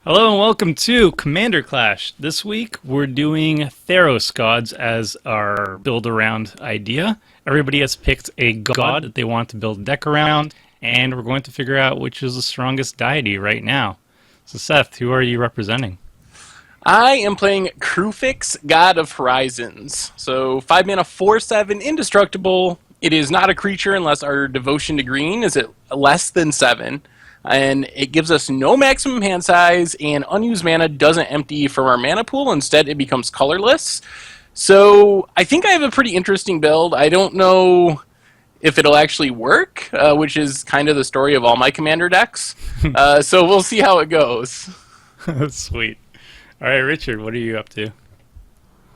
Hello and welcome to Commander Clash. This week we're doing Theros gods as our build around idea. Everybody has picked a god that they want to build a deck around, and we're going to figure out which is the strongest deity right now. So Seth, who are you representing? I am playing Kruphix, God of Horizons. So 5 mana, 4/7, indestructible. It is not a creature unless our devotion to green is at less than 7. And it gives us no maximum hand size, and unused mana doesn't empty from our mana pool. Instead, it becomes colorless. So I think I have a pretty interesting build. I don't know if it'll actually work, which is kind of the story of all my commander decks. So we'll see how it goes. Sweet. All right, Richard, what are you up to?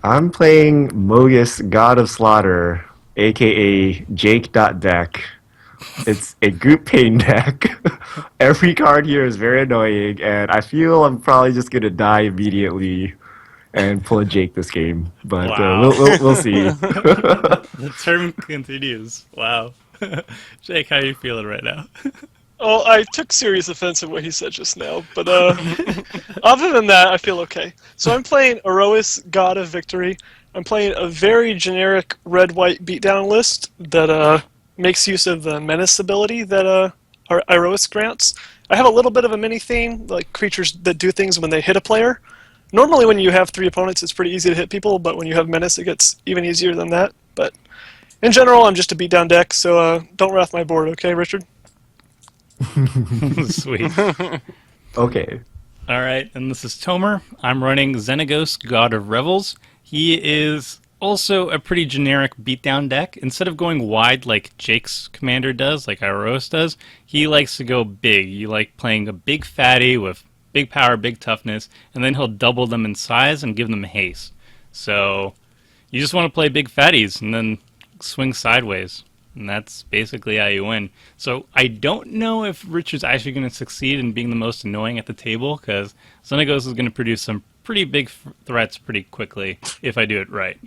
I'm playing Mogis, God of Slaughter, aka Jake.dec. It's a group pain deck. Every card here is very annoying, and I feel I'm probably just gonna die immediately and pull a Jake this game. But Wow. we'll see. The term continues. Wow. Jake, how are you feeling right now? Well, I took serious offense at what he said just now, but other than that, I feel okay. So I'm playing Iroas, God of Victory. I'm playing a very generic red-white beatdown list that makes use of the Menace ability that our Iroas grants. I have a little bit of a mini theme, like creatures that do things when they hit a player. Normally when you have 3 opponents, it's pretty easy to hit people, but when you have Menace, it gets even easier than that. But in general, I'm just a beatdown deck, so don't wrath my board, okay, Richard? Sweet. Okay. All right, and this is Tomer. I'm running Xenagos, God of Revels. He is also a pretty generic beatdown deck. Instead of going wide like Jake's commander does, like Iroas does, he likes to go big. You like playing a big fatty with big power, big toughness, and then he'll double them in size and give them haste. So you just want to play big fatties and then swing sideways. And that's basically how you win. So I don't know if Richard's actually going to succeed in being the most annoying at the table, because Xenagos is going to produce some pretty big threats pretty quickly if I do it right.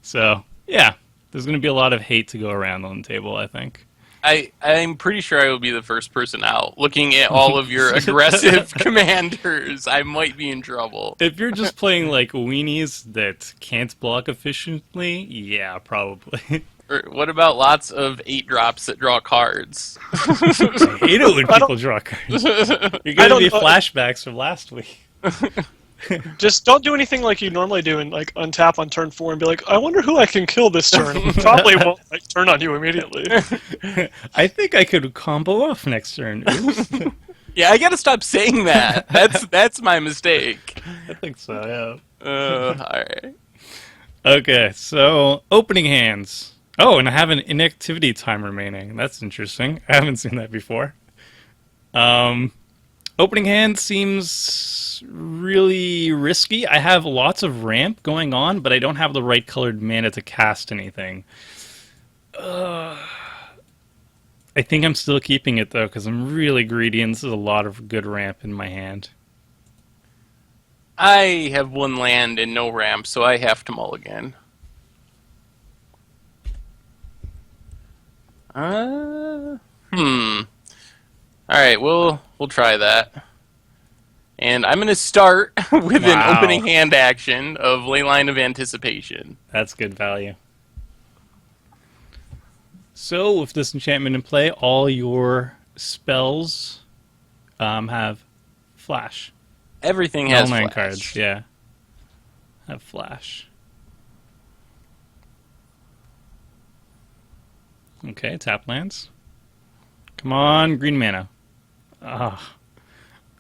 So, yeah, there's going to be a lot of hate to go around on the table, I think. I'm pretty sure I will be the first person out. Looking at all of your aggressive commanders, I might be in trouble. If you're just playing like weenies that can't block efficiently, yeah, probably. Or what about lots of 8-drops that draw cards? I hate it when people draw cards. You're going to be flashbacks from last week. Just don't do anything like you normally do and like untap on turn 4 and be like, I wonder who I can kill this turn. Probably won't like, turn on you immediately. I think I could combo off next turn. Oops. Yeah, I gotta stop saying that. That's my mistake. I think so, yeah. Alright. Okay, so opening hands. Oh, and I have an inactivity time remaining. That's interesting. I haven't seen that before. Opening hand seems really risky. I have lots of ramp going on, but I don't have the right colored mana to cast anything. I think I'm still keeping it, though, because I'm really greedy, and this is a lot of good ramp in my hand. I have 1 land and no ramp, so I have to mulligan. Alright, we'll try that. And I'm going to start with an opening hand action of Leyline of Anticipation. That's good value. So, with this enchantment in play, all your spells have flash. Everything has All 9 flash. cards, yeah. Have flash. Okay, tap lands. Come on, green mana. Ah,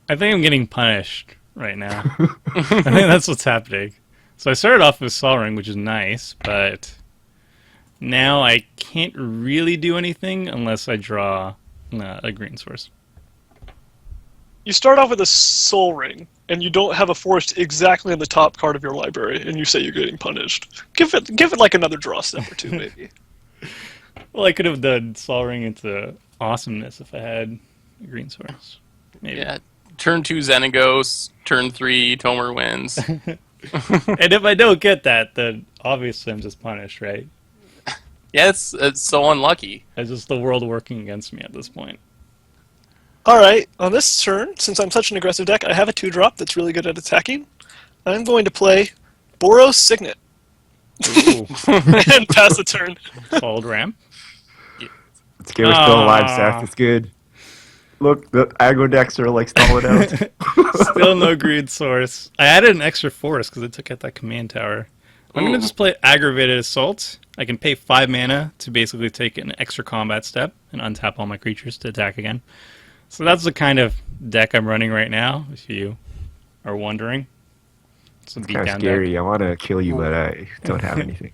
I think I'm getting punished right now. I think that's what's happening. So I started off with Sol Ring, which is nice, but now I can't really do anything unless I draw a green source. You start off with a Soul Ring, and you don't have a forest exactly in the top card of your library, and you say you're getting punished. Give it like another draw step or 2, maybe. Well, I could have done Sol Ring into awesomeness if I had a green source. Maybe. Yeah. Turn 2 Xenagos, turn 3 Tomer wins. And if I don't get that, then obviously I'm just punished, right? Yeah, it's so unlucky. It's just the world working against me at this point. Alright, on this turn, since I'm such an aggressive deck, I have a 2-drop that's really good at attacking. I'm going to play Boros Signet Ooh, and pass the turn. fold ramp. It's okay, we're still alive, Seth. It's good. Look, the aggro decks are like stalling out. Still no greed source. I added an extra force because I took out that command tower. I'm going to just play Aggravated Assault. I can pay 5 mana to basically take an extra combat step and untap all my creatures to attack again. So that's the kind of deck I'm running right now, if you are wondering. It's a It's kind of beatdown scary. deck. I want to kill you, but I don't have anything.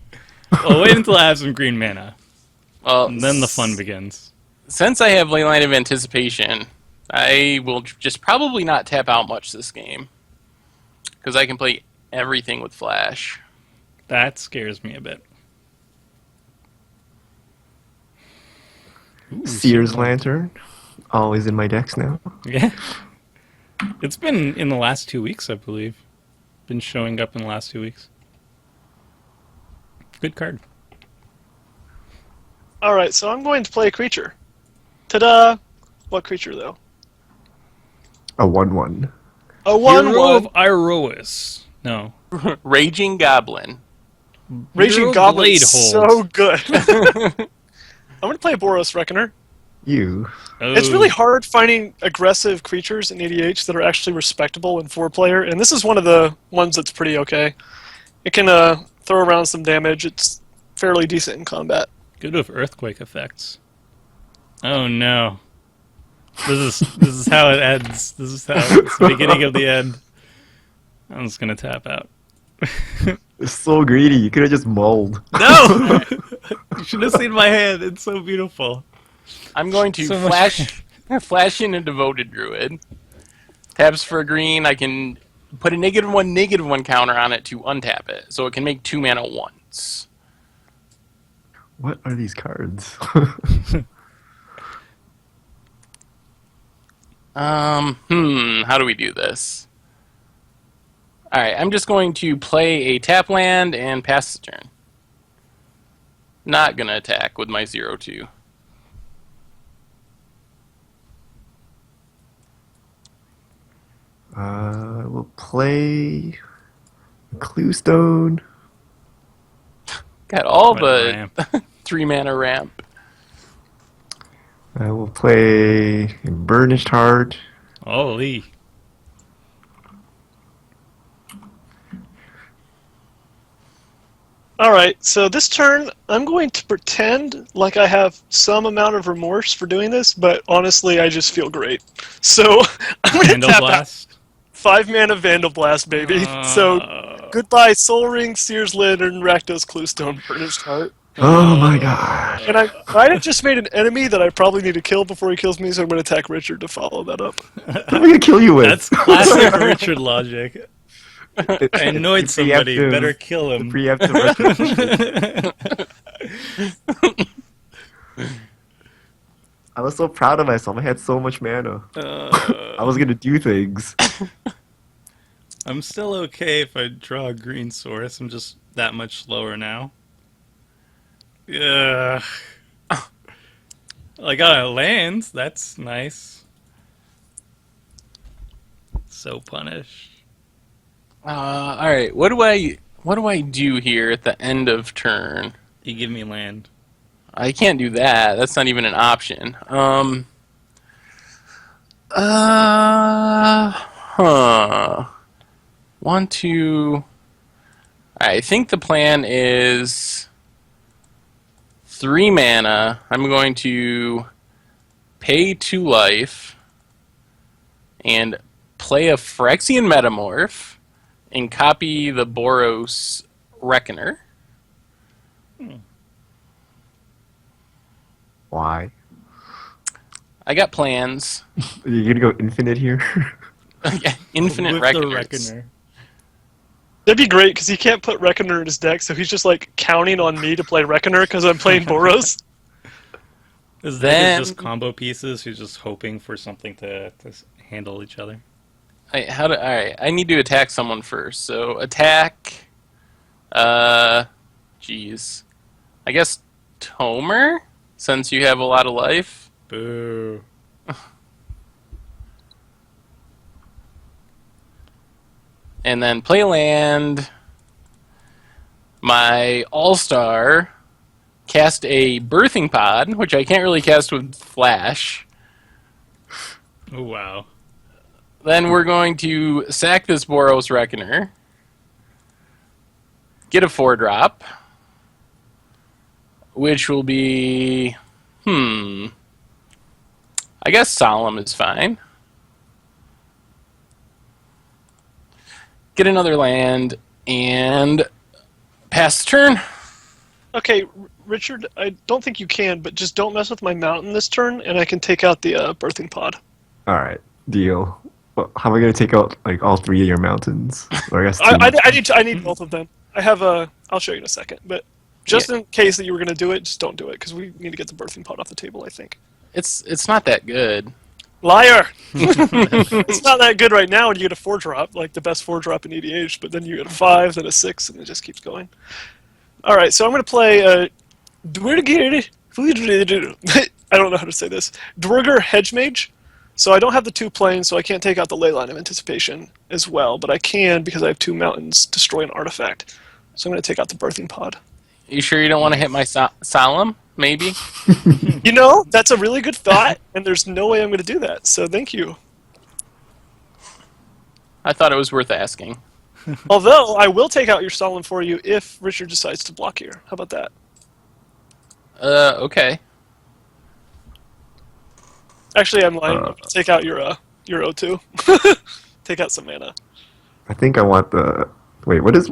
Well, wait until I have some green mana, Well, and then the fun begins. Since I have Leyline of Anticipation, I will just probably not tap out much this game. Because I can play everything with Flash. That scares me a bit. Ooh, Sears Lantern, always in my decks now. Yeah. It's been in the last 2 weeks, I believe. Been showing up in the last 2 weeks. Good card. Alright, so I'm going to play a creature. Ta-da! What creature, though? A 1/1. A Hero of 1/1 Iroas. No. Raging Goblin. Raging Hero Goblin. Blade So Hold. good. I'm going to play Boros Reckoner. You. It's really hard finding aggressive creatures in EDH that are actually respectable in 4-player, and this is one of the ones that's pretty okay. It can throw around some damage. It's fairly decent in combat. Good with earthquake effects. Oh no. This is how it ends. This is how it's the beginning of the end. I'm just gonna tap out. It's so greedy. You could have just mulled. No! You should have seen my hand. It's so beautiful. I'm going to So much flash in a Devoted Druid. Taps for a green. I can put a -1/-1 counter on it to untap it. So it can make 2 mana once. What are these cards? How do we do this? Alright, I'm just going to play a tap land and pass the turn. Not gonna attack with my 0/2. We'll play Cluestone. Got all What but ramp. 3 mana ramp. I will play Burnished Heart. Holy. Alright, so this turn, I'm going to pretend like I have some amount of remorse for doing this, but honestly, I just feel great. So, I'm going to Handle tap out blast. 5 mana Vandal Blast, baby. So, goodbye Soul Ring, Sears Lantern, Rakdos, Cluestone, Burnished Heart. Oh my god. And I might have just made an enemy that I probably need to kill before he kills me, so I'm going to attack Richard to follow that up. What am I gonna kill you with? That's classic Richard logic. I annoyed It's the somebody. preemptive- Better kill him. Preemptive retribution. I was so proud of myself. I had so much mana. I was gonna do things. I'm still okay if I draw a green source. I'm just that much slower now. Yeah. I got a land. That's nice. So punished. Alright, what do I do here at the end of turn? You give me land. I can't do that. That's not even an option. Want to... I think the plan is 3 mana. I'm going to pay 2 life and play a Phyrexian Metamorph and copy the Boros Reckoner. Why? I got plans. You're gonna go infinite here? Infinite With Reckoners. the Reckoner. That'd be great, because he can't put Reckoner in his deck, so he's just like counting on me to play Reckoner because I'm playing Boros. Is Then- that just combo pieces? Who's just hoping for something to handle each other? Alright, I need to attack someone first. So attack. Jeez. I guess Tomer, since you have a lot of life. Boo. and then play land. My all-star cast a birthing pod, which I can't really cast with flash. Oh, wow. Then we're going to sack this Boros Reckoner, get a 4-drop, which will be, I guess Solemn is fine. Get another land, and pass the turn. Okay, Richard, I don't think you can, but just don't mess with my mountain this turn, and I can take out the birthing pod. All right, deal. Well, how am I gonna take out like all 3 of your mountains? Or I guess two. I need both of them. I have a. I'll show you in a second, but just in case that you were going to do it, just don't do it because we need to get the birthing pod off the table. I think. It's not that good. Liar! It's not that good right now when you get a 4-drop, like the best 4-drop in EDH, but then you get a 5, then a 6, and it just keeps going. Alright, so I'm going to play I don't know how to say this. Dwerger Hedgemage. So I don't have the 2 planes, so I can't take out the Leyline of Anticipation as well, but I can because I have 2 mountains destroy an artifact. So I'm going to take out the birthing pod. You sure you don't want to hit my Solemn? Maybe? You know, that's a really good thought, and there's no way I'm going to do that, so thank you. I thought it was worth asking. Although, I will take out your Solemn for you if Richard decides to block here. How about that? Okay. Actually, I'm lying. I'm going to take out your O2. Take out some mana. I think I want the. Wait, what does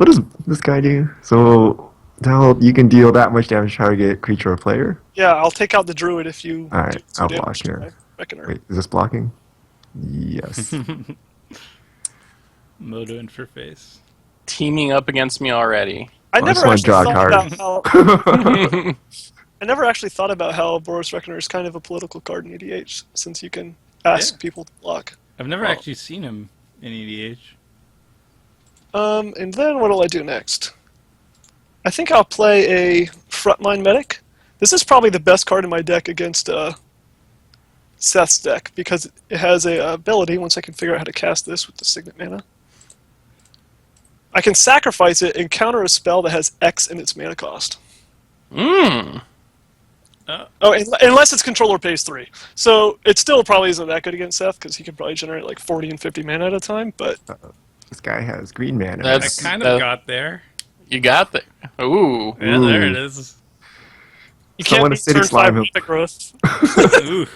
this guy do? So now you can deal that much damage to target creature or player. Yeah, I'll take out the Druid if you. All right, do I'll damage block to here. my Reckoner. Wait, is this blocking? Yes. Moto in for face. Teaming up against me already. I I never just wanna actually draw a thought card. about how. I never actually thought about how Boros Reckoner is kind of a political card in EDH, since you can ask people to block. I've never actually seen him in EDH. And then what'll I do next? I think I'll play a Frontline Medic. This is probably the best card in my deck against Seth's deck, because it has a ability, once I can figure out how to cast this with the Signet mana. I can sacrifice it and counter a spell that has X in its mana cost. Unless its controller pays 3. So it still probably isn't that good against Seth, because he can probably generate like 40 and 50 mana at a time, but... This guy has green mana. I kind of got there. You got the... Ooh. Yeah, there it is. You can't beat turn 5 Mythic Growth. Ooh.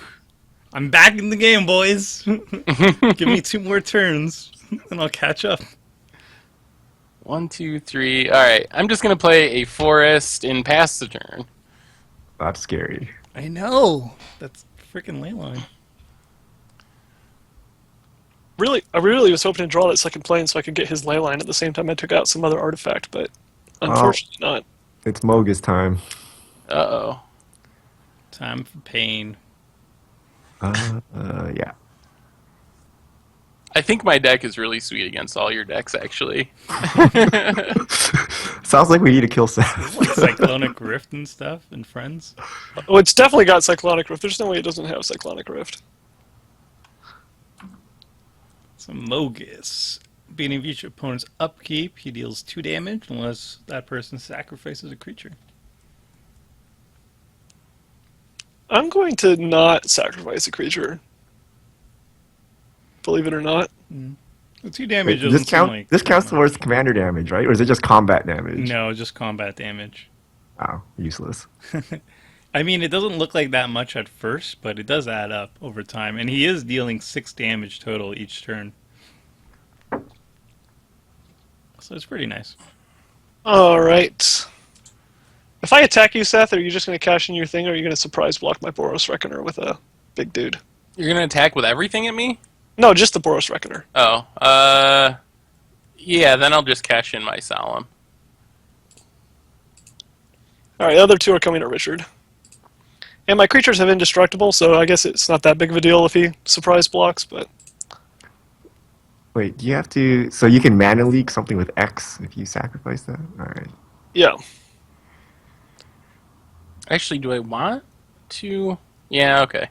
I'm back in the game, boys. Give me 2 more turns, and I'll catch up. 1, 2, 3. Alright, I'm just going to play a Forest and pass the turn. That's scary. I know. That's freaking Leyline. I really was hoping to draw that second plane so I could get his Leyline at the same time I took out some other artifact, but unfortunately not. It's Mogis time. Uh-oh. Time for pain. Yeah. I think my deck is really sweet against all your decks, actually. Sounds like we need to kill Seth. Like Cyclonic Rift and stuff and friends. Oh, it's definitely got Cyclonic Rift. There's no way it doesn't have Cyclonic Rift. So Mogis. Beginning of each opponent's upkeep, he deals 2 damage unless that person sacrifices a creature. I'm going to not sacrifice a creature. Believe it or not. The 2 damage Wait, doesn't this counts towards commander damage, right? Or is it just combat damage? No, just combat damage. Oh, useless. I mean, it doesn't look like that much at first, but it does add up over time. And he is dealing 6 damage total each turn. So it's pretty nice. Alright. If I attack you, Seth, are you just going to cash in your thing, or are you going to surprise block my Boros Reckoner with a big dude? You're going to attack with everything at me? No, just the Boros Reckoner. Oh, yeah, then I'll just cash in my Solemn. Alright, the other 2 are coming to Richard. And my creatures have indestructible, so I guess it's not that big of a deal if he surprise blocks, but... Wait, do you have to... So you can mana leak something with X if you sacrifice that? Alright. Yeah. Actually, do I want to? Yeah, okay.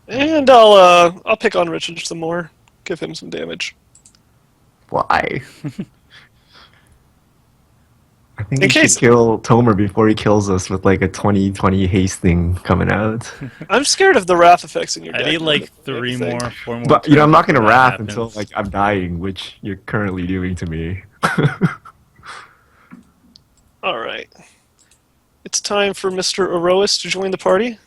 And I'll pick on Richard some more. Give him some damage. Why? I think In we should case kill Tomer before he kills us with like a 20/20 haste thing coming out. I'm scared of the wrath effects in your I deck. need more like than 3 anything. more, 4 more. But you know, I'm turns not gonna before that wrath happens. until like I'm dying, which you're currently doing to me. All right. It's time for Mr. Iroas to join the party.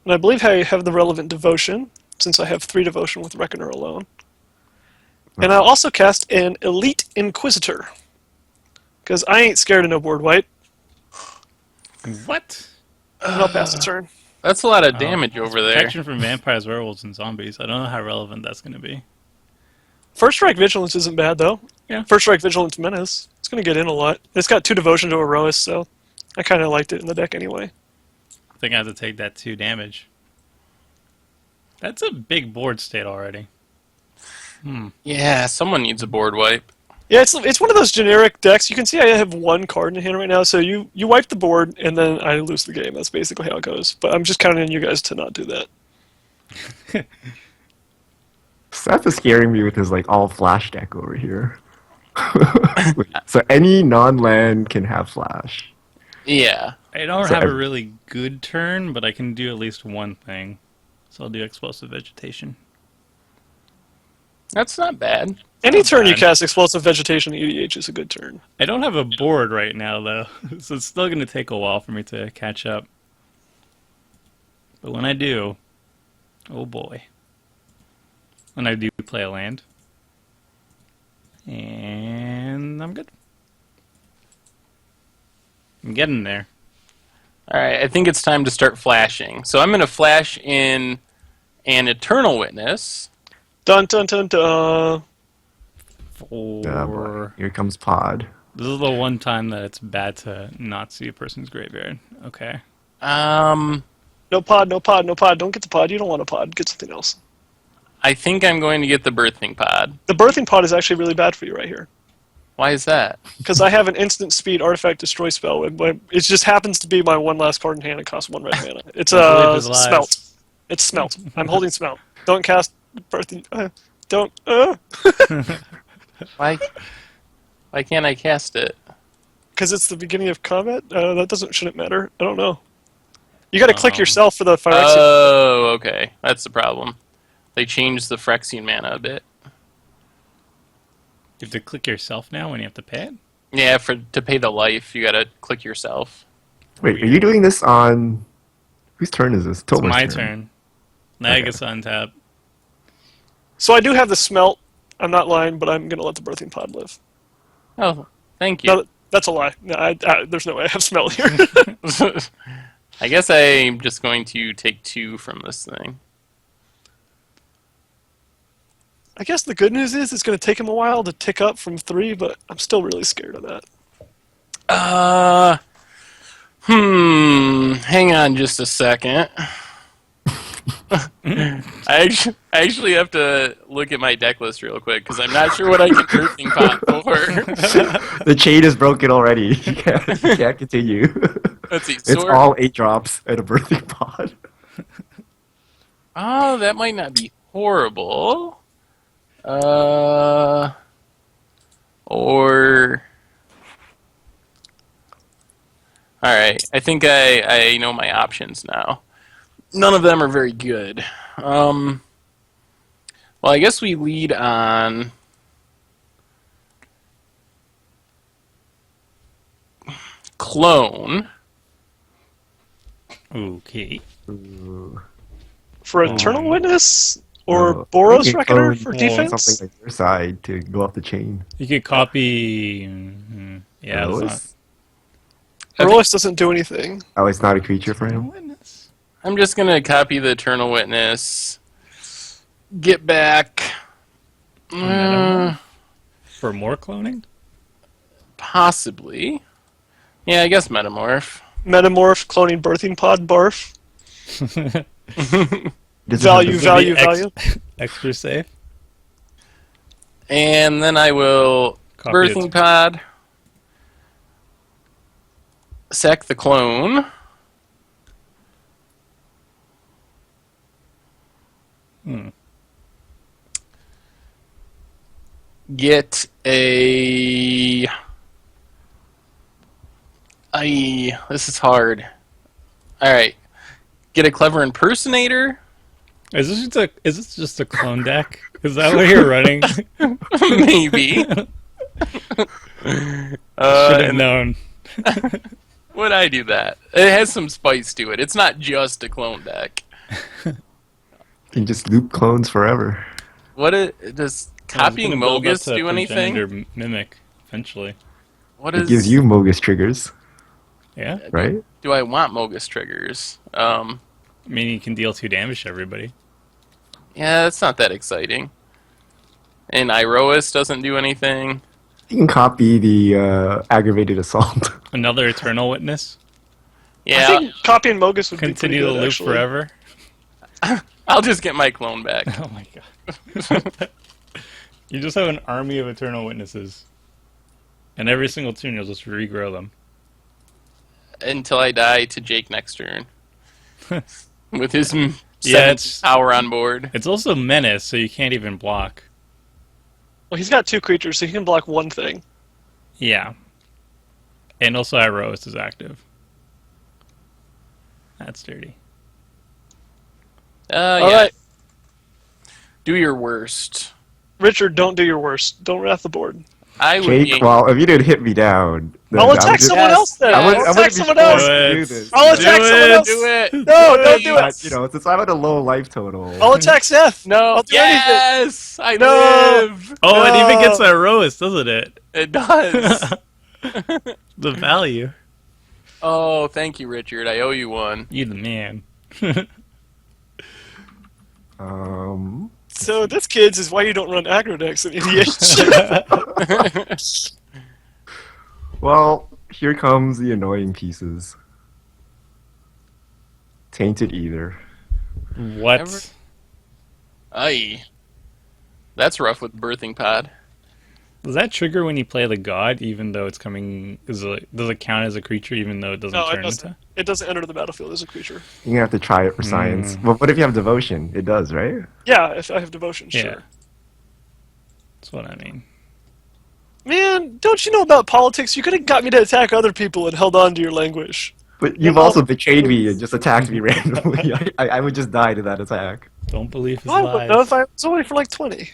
And I believe I have the relevant devotion, since I have 3 devotion with Reckoner alone. And I'll also cast an Elite Inquisitor. Because I ain't scared of no board wipe. What? And I'll pass the turn. That's a lot of damage over there. Protection from vampires, werewolves, and zombies. I don't know how relevant that's going to be. First Strike Vigilance isn't bad, though. Yeah. First Strike Vigilance Menace. It's going to get in a lot. It's got 2 devotion to Iroas, so I kind of liked it in the deck anyway. I think I have to take that 2 damage. That's a big board state already. Yeah, someone needs a board wipe. Yeah, it's one of those generic decks. You can see I have 1 card in hand right now, so you wipe the board, and then I lose the game. That's basically how it goes. But I'm just counting on you guys to not do that. Seth is scaring me with his like all flash deck over here. So any non-land can have flash. Yeah. I don't So have a every- really good turn, but I can do at least one thing. So I'll do Explosive Vegetation. That's not bad. Any Not turn you bad. cast Explosive Vegetation EDH is a good turn. I don't have a board right now, though, so it's still going to take a while for me to catch up. But when I do, oh boy. When I do play a land. And I'm good. I'm getting there. Alright, I think it's time to start flashing. So I'm going to flash in an Eternal Witness. Dun dun dun dun. Boy. For... Here comes Pod. This is the one time that it's bad to not see a person's graveyard. Okay. No pod, no pod, no pod. Don't get the pod. You don't want a pod. Get something else. I think I'm going to get the Birthing Pod. The Birthing Pod is actually really bad for you right here. Why is that? Because I have an instant speed artifact destroy spell. It just happens to be my 1 last card in hand. It costs 1 red mana. It's Don't believe his lies. Smelt. It's Smelt. I'm holding Smelt. Don't cast Birthing. Don't. Why can't I cast it? Because it's the beginning of combat? That shouldn't matter. I don't know. You gotta click yourself for the Phyrexian. Oh, okay. That's the problem. They changed the Phyrexian mana a bit. You have to click yourself now when you have to pay it? Yeah, to pay the life, you gotta click yourself. Wait, are you doing this on... Whose turn is this? It's Tomer's my turn. Now I get to untap. So I do have the Smelt. I'm not lying, but I'm gonna let the Birthing Pod live. Oh, thank you. No, that's a lie. No, there's no way I have Smelt here. I guess I'm just going to take 2 from this thing. I guess the good news is it's going to take him a while to tick up from 3, but I'm still really scared of that. Hang on just a second. I actually have to look at my deck list real quick because I'm not sure what I can Birthing Pod for. The chain is broken already. You can't continue. Let's see. It's all 8 drops and a Birthing Pod. Oh, that might not be horrible. Or... Alright, I think I know my options now. None of them are very good. Well, I guess we lead on... Clone. Okay. Ooh. For Eternal Witness? Or No, Boros you can Reckoner clone for Or defense? Something like your side to go off the chain. You could copy... Yeah, Rose? it's not... Iroas doesn't do anything. Oh, it's not a creature for him? Witness. I'm just going to copy the Eternal Witness. Get back. For more cloning? Possibly. Yeah, I guess Metamorph. Metamorph, cloning Birthing Pod, barf. Does it have Value, the- value, value. Extra safe? And then I will Copy Birthing it. Pod. Sack the clone. Get a... this is hard. Alright. Get a clever impersonator. Is this just a clone deck? Is that what you're running? Maybe. Should have known. Would I do that? It has some spice to it. It's not just a clone deck. You can just loop clones forever. Does copying Mogis do anything? Progenitor mimic eventually. It gives you Mogis triggers, Yeah. right? Do I want Mogis triggers? I mean, you can deal 2 damage to everybody. Yeah, that's not that exciting. And Iroas doesn't do anything. You can copy the aggravated assault. Another Eternal Witness. Yeah, I think copying Mogis would Continue be to pretty good, loop actually. forever. I'll just get my clone back. Oh my god. You just have an army of Eternal Witnesses. And every single turn you'll just regrow them. Until I die to Jake next turn. With his Yeah, 7 power on board. It's also Menace, so you can't even block. Well, he's got 2 creatures, so he can block 1 thing. Yeah. And also Iroas is active. That's dirty. Yeah. Alright, Do your worst. Richard, don't do your worst. Don't wrath the board. I would Jake, yank- well, if you didn't hit me down, then I'll I would attack just- someone Yes, else then. yes. I would- I'll I attack wouldn't be someone forced else. to do Do this. I'll Do attack it. someone else. Do it. No, don't do But, it. you know, since I'm at a low life total, I'll attack Seth. No. I'll do anything. Yes, I No. live. Oh, it even No. gets Iroas, doesn't it? It does. The value. Oh, thank you, Richard. I owe you one. You the man. So this, kids, is why you don't run aggro decks in EDH. well, here comes the annoying pieces. Tainted Ether. What? Never- Aye. That's rough with birthing pod. Does that trigger when you play the god, even though it's coming? Does it count as a creature, even though it doesn't No, it turn doesn't. into? It doesn't enter the battlefield as a creature. You're gonna have to try it for science. But what if you have devotion? It does, right? Yeah, if I have devotion, Yeah. sure. That's what I mean. Man, don't you know about politics? You could have got me to attack other people and held on to your language. But you've Well, also betrayed me and just attacked me randomly. I would just die to that attack. Don't believe his I would know lies. if I was only for like 20.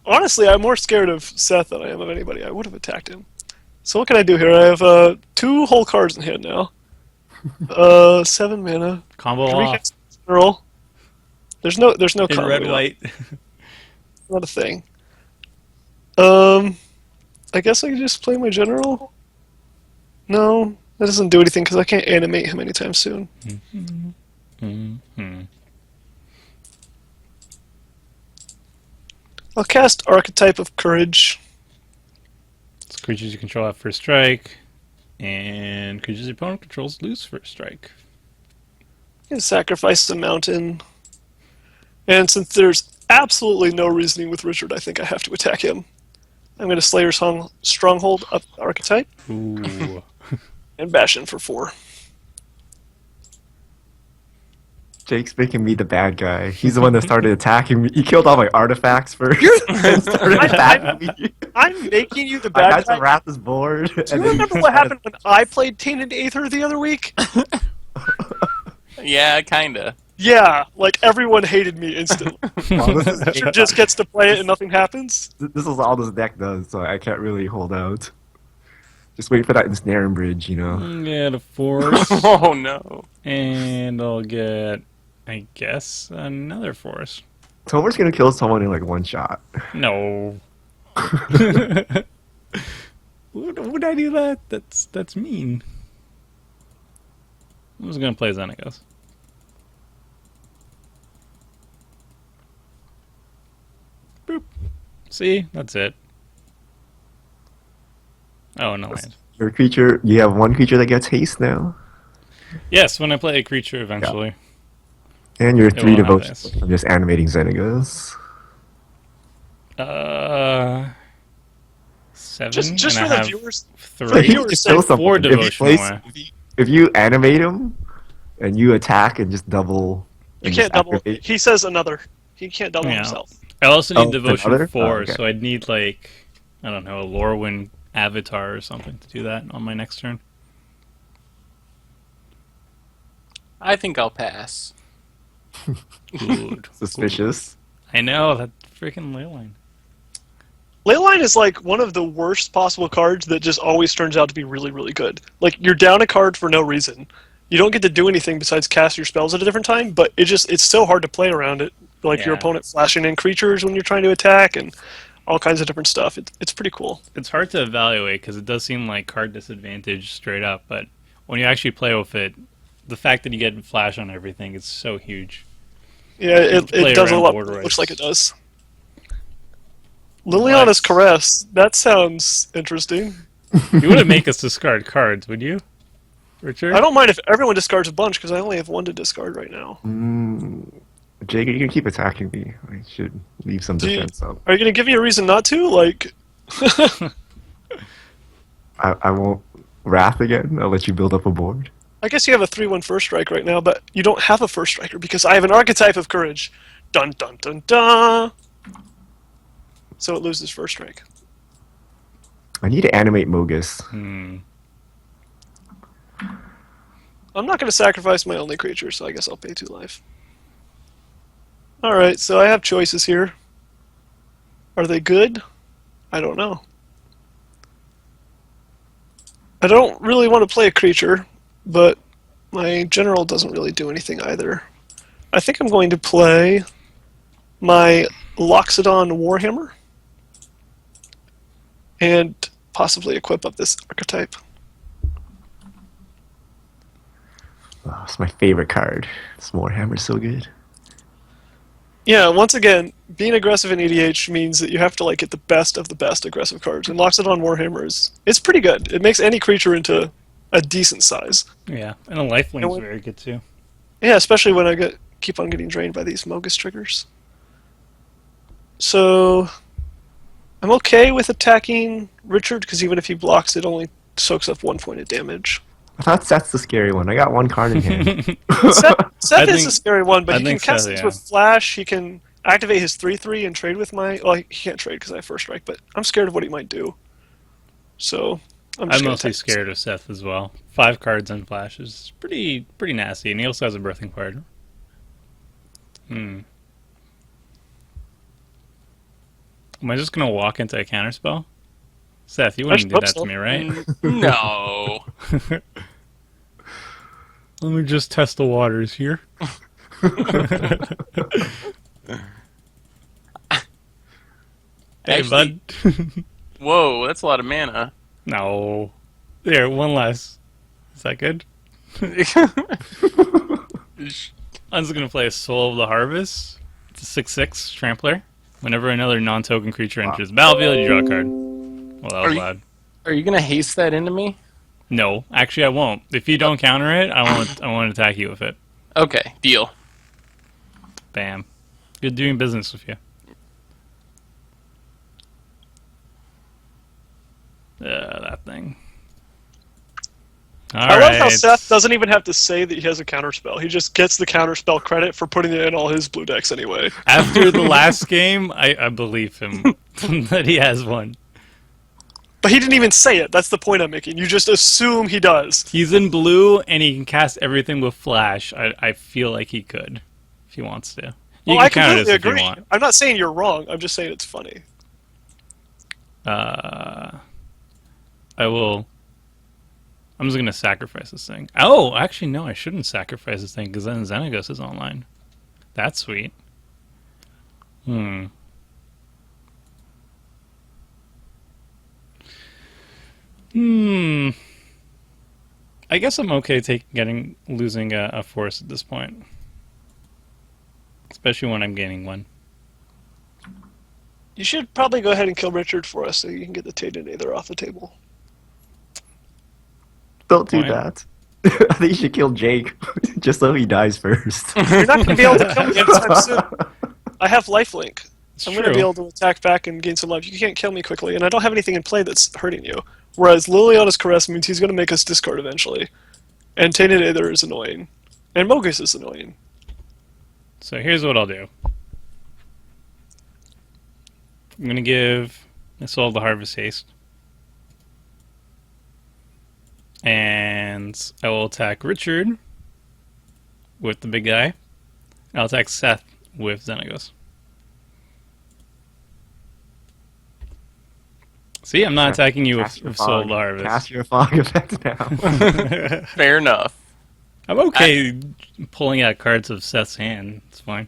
Honestly, I'm more scared of Seth than I am of anybody. I would have attacked him. So what can I do here? I have 2 whole cards in hand now. 7 mana. Combo Can we off cast General? There's no in combo. red white. Not a thing. I guess I could just play my general. No, that doesn't do anything because I can't animate him anytime soon. Mm-hmm. I'll cast Archetype of Courage. It's creatures you control have first strike, and creatures your opponent controls lose first strike. And sacrifice the mountain. And since there's absolutely no reasoning with Richard, I think I have to attack him. I'm going to Slayer's Stronghold up Archetype Ooh. and bash in for 4. Jake's making me the bad guy. He's the one that started attacking me. He killed all my artifacts first and started attacking me. I'm making you the I bad had to guy. wrap his board. Do you remember what happened when I played Tainted Aether the other week? Yeah, kinda. Yeah, like everyone hated me instantly. Well, this, Richard just gets to play it and nothing happens. this is all this deck does, so I can't really hold out. Just wait for that ensnaring bridge, you know. Get a force, Oh no. and I'll get, I guess, another force. Tomer's gonna kill someone in like one shot. No. Would I do that? That's mean. I was gonna play Xenagos. Boop. See, that's it. Oh, no land. Your creature, you have one creature that gets haste now, Yes, when I play a creature eventually. and your It 3 won't have devotion. this. I'm just animating Xenagos. 7. Just and for I the have viewers. 3. He viewers just say kills someone. 4 If you devotional. place- If you animate him and you attack and just double You and just can't double. activate. He says another. He can't double Yeah. himself. I also Oh, need it's Devotion another? 4, Oh, okay. so I'd need, like, I don't know, a Lorwyn avatar or something to do that on my next turn. I think I'll pass. Good. Suspicious. I know, that freaking Leyline. Leyline is like one of the worst possible cards that just always turns out to be really, really good. Like, you're down a card for no reason. You don't get to do anything besides cast your spells at a different time, but it's so hard to play around it. Like your Yeah. opponent flashing in creatures when you're trying to attack and all kinds of different stuff. It's pretty cool. It's hard to evaluate because it does seem like card disadvantage straight up, but when you actually play with it, the fact that you get flash on everything is so huge. Yeah, Play it does a around lot. board Looks race. like it does. Liliana's Caress. That sounds interesting. You wouldn't make us discard cards, would you, Richard? I don't mind if everyone discards a bunch because I only have one to discard right now. Jake, you can keep attacking me. I should leave some Do you- defense up. Are you going to give me a reason not to? Like, I won't wrath again. I'll let you build up a board. I guess you have a 3/1 first strike right now, but you don't have a first striker because I have an archetype of courage. Dun dun dun dun. So it loses first strike. I need to animate Mogis. Hmm. I'm not going to sacrifice my only creature, so I guess I'll pay 2 life. Alright, so I have choices here. Are they good? I don't know. I don't really want to play a creature, but my general doesn't really do anything either. I think I'm going to play my Loxodon Warhammer and possibly equip up this archetype. Oh, it's my favorite card. This Warhammer's so good. Yeah, once again, being aggressive in EDH means that you have to like get the best of the best aggressive cards, and Loxodon Warhammer it's pretty good. It makes any creature into a decent size. Yeah, and a lifelink You is know very good too. Yeah, especially when I keep on getting drained by these Mogis triggers. So I'm okay with attacking Richard because even if he blocks, it only soaks up 1 point of damage. I thought Seth's the scary one. I got one card in hand. Seth is think- a scary one, but I he can think cast Seth, things yeah. with Flash. He can activate his 3/3 and trade with my. Well, he can't trade because I have first strike, but I'm scared of what he might do. So I'm just I'm gonna mostly attack. scared of Seth as well. 5 cards and flash is pretty nasty, and he also has a birthing card. Hmm. Am I just gonna walk into a counterspell? Seth, you wouldn't do hope that so. to me, right? No. Let me just test the waters here. Hey, Actually- bud. Whoa, that's a lot of mana. No. There, one less. Is that good? I'm just gonna play a Soul of the Harvest. It's a 6/6 trampler. Whenever another non-token creature enters the battlefield, you draw a card. Well, that Are was you- loud. Are you gonna haste that into me? No, actually, I won't. If you don't counter it, I won't. I won't attack you with it. Okay, deal. Bam. Good doing business with you. That thing. All I love how right. Seth doesn't even have to say that he has a counterspell. He just gets the counterspell credit for putting it in all his blue decks anyway. After the last game, I believe him that he has one. But he didn't even say it. That's the point I'm making. You just assume he does. He's in blue and he can cast everything with flash. I feel like he could, if he wants to. You Well, I can counter completely this if you agree. want. I'm not saying you're wrong. I'm just saying it's funny. I will. I'm just gonna sacrifice this thing. Oh, actually, no, I shouldn't sacrifice this thing because then Xenagos is online. That's sweet. I guess I'm okay losing a force at this point, especially when I'm gaining one. You should probably go ahead and kill Richard for us so you can get the Tainted Aether off the table. Don't do Point. that. I think you should kill Jake, just so he dies first. You're not going to be able to kill me anytime soon. I have lifelink. I'm going to true. be able to attack back and gain some life. You can't kill me quickly, and I don't have anything in play that's hurting you. Whereas Liliana's Caress means he's going to make us discard eventually. And Tainted Aether is annoying. And Mogis is annoying. So here's what I'll do. I'm going to give Soul of the Harvest haste. And I will attack Richard with the big guy. I'll attack Seth with Xenagos. See, I'm not attacking you with Soul of the Harvest. Cast your fog effect now. Fair enough. I'm okay pulling out cards of Seth's hand. It's fine.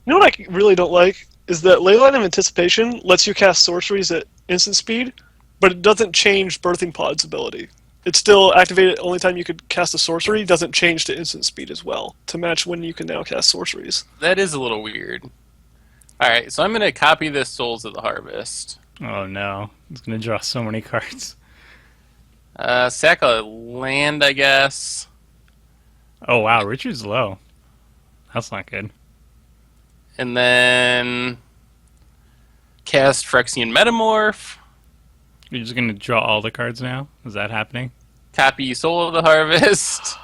You know what I really don't like is that Leyline of Anticipation lets you cast sorceries at instant speed, but it doesn't change Birthing Pod's ability. It's still activated only time you could cast a sorcery, doesn't change to instant speed as well, to match when you can now cast sorceries. That is a little weird. Alright, so I'm going to copy this Souls of the Harvest. Oh no. It's going to draw so many cards. Sack a land, I guess. Oh wow, Richard's low. That's not good. And then cast Phyrexian Metamorph. You're just going to draw all the cards now? Is that happening? Copy Soul of the Harvest.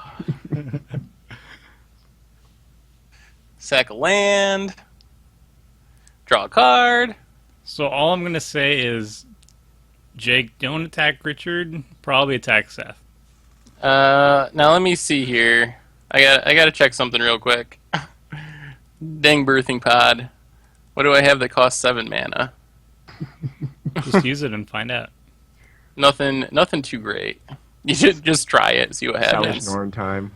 Sack a land. Draw a card. So all I'm going to say is, Jake, don't attack Richard. Probably attack Seth. Now let me see here. I gotta check something real quick. Dang birthing pod. What do I have that costs 7 mana? Just use it and find out. Nothing too great. You should just try it, see what happens. Norn time.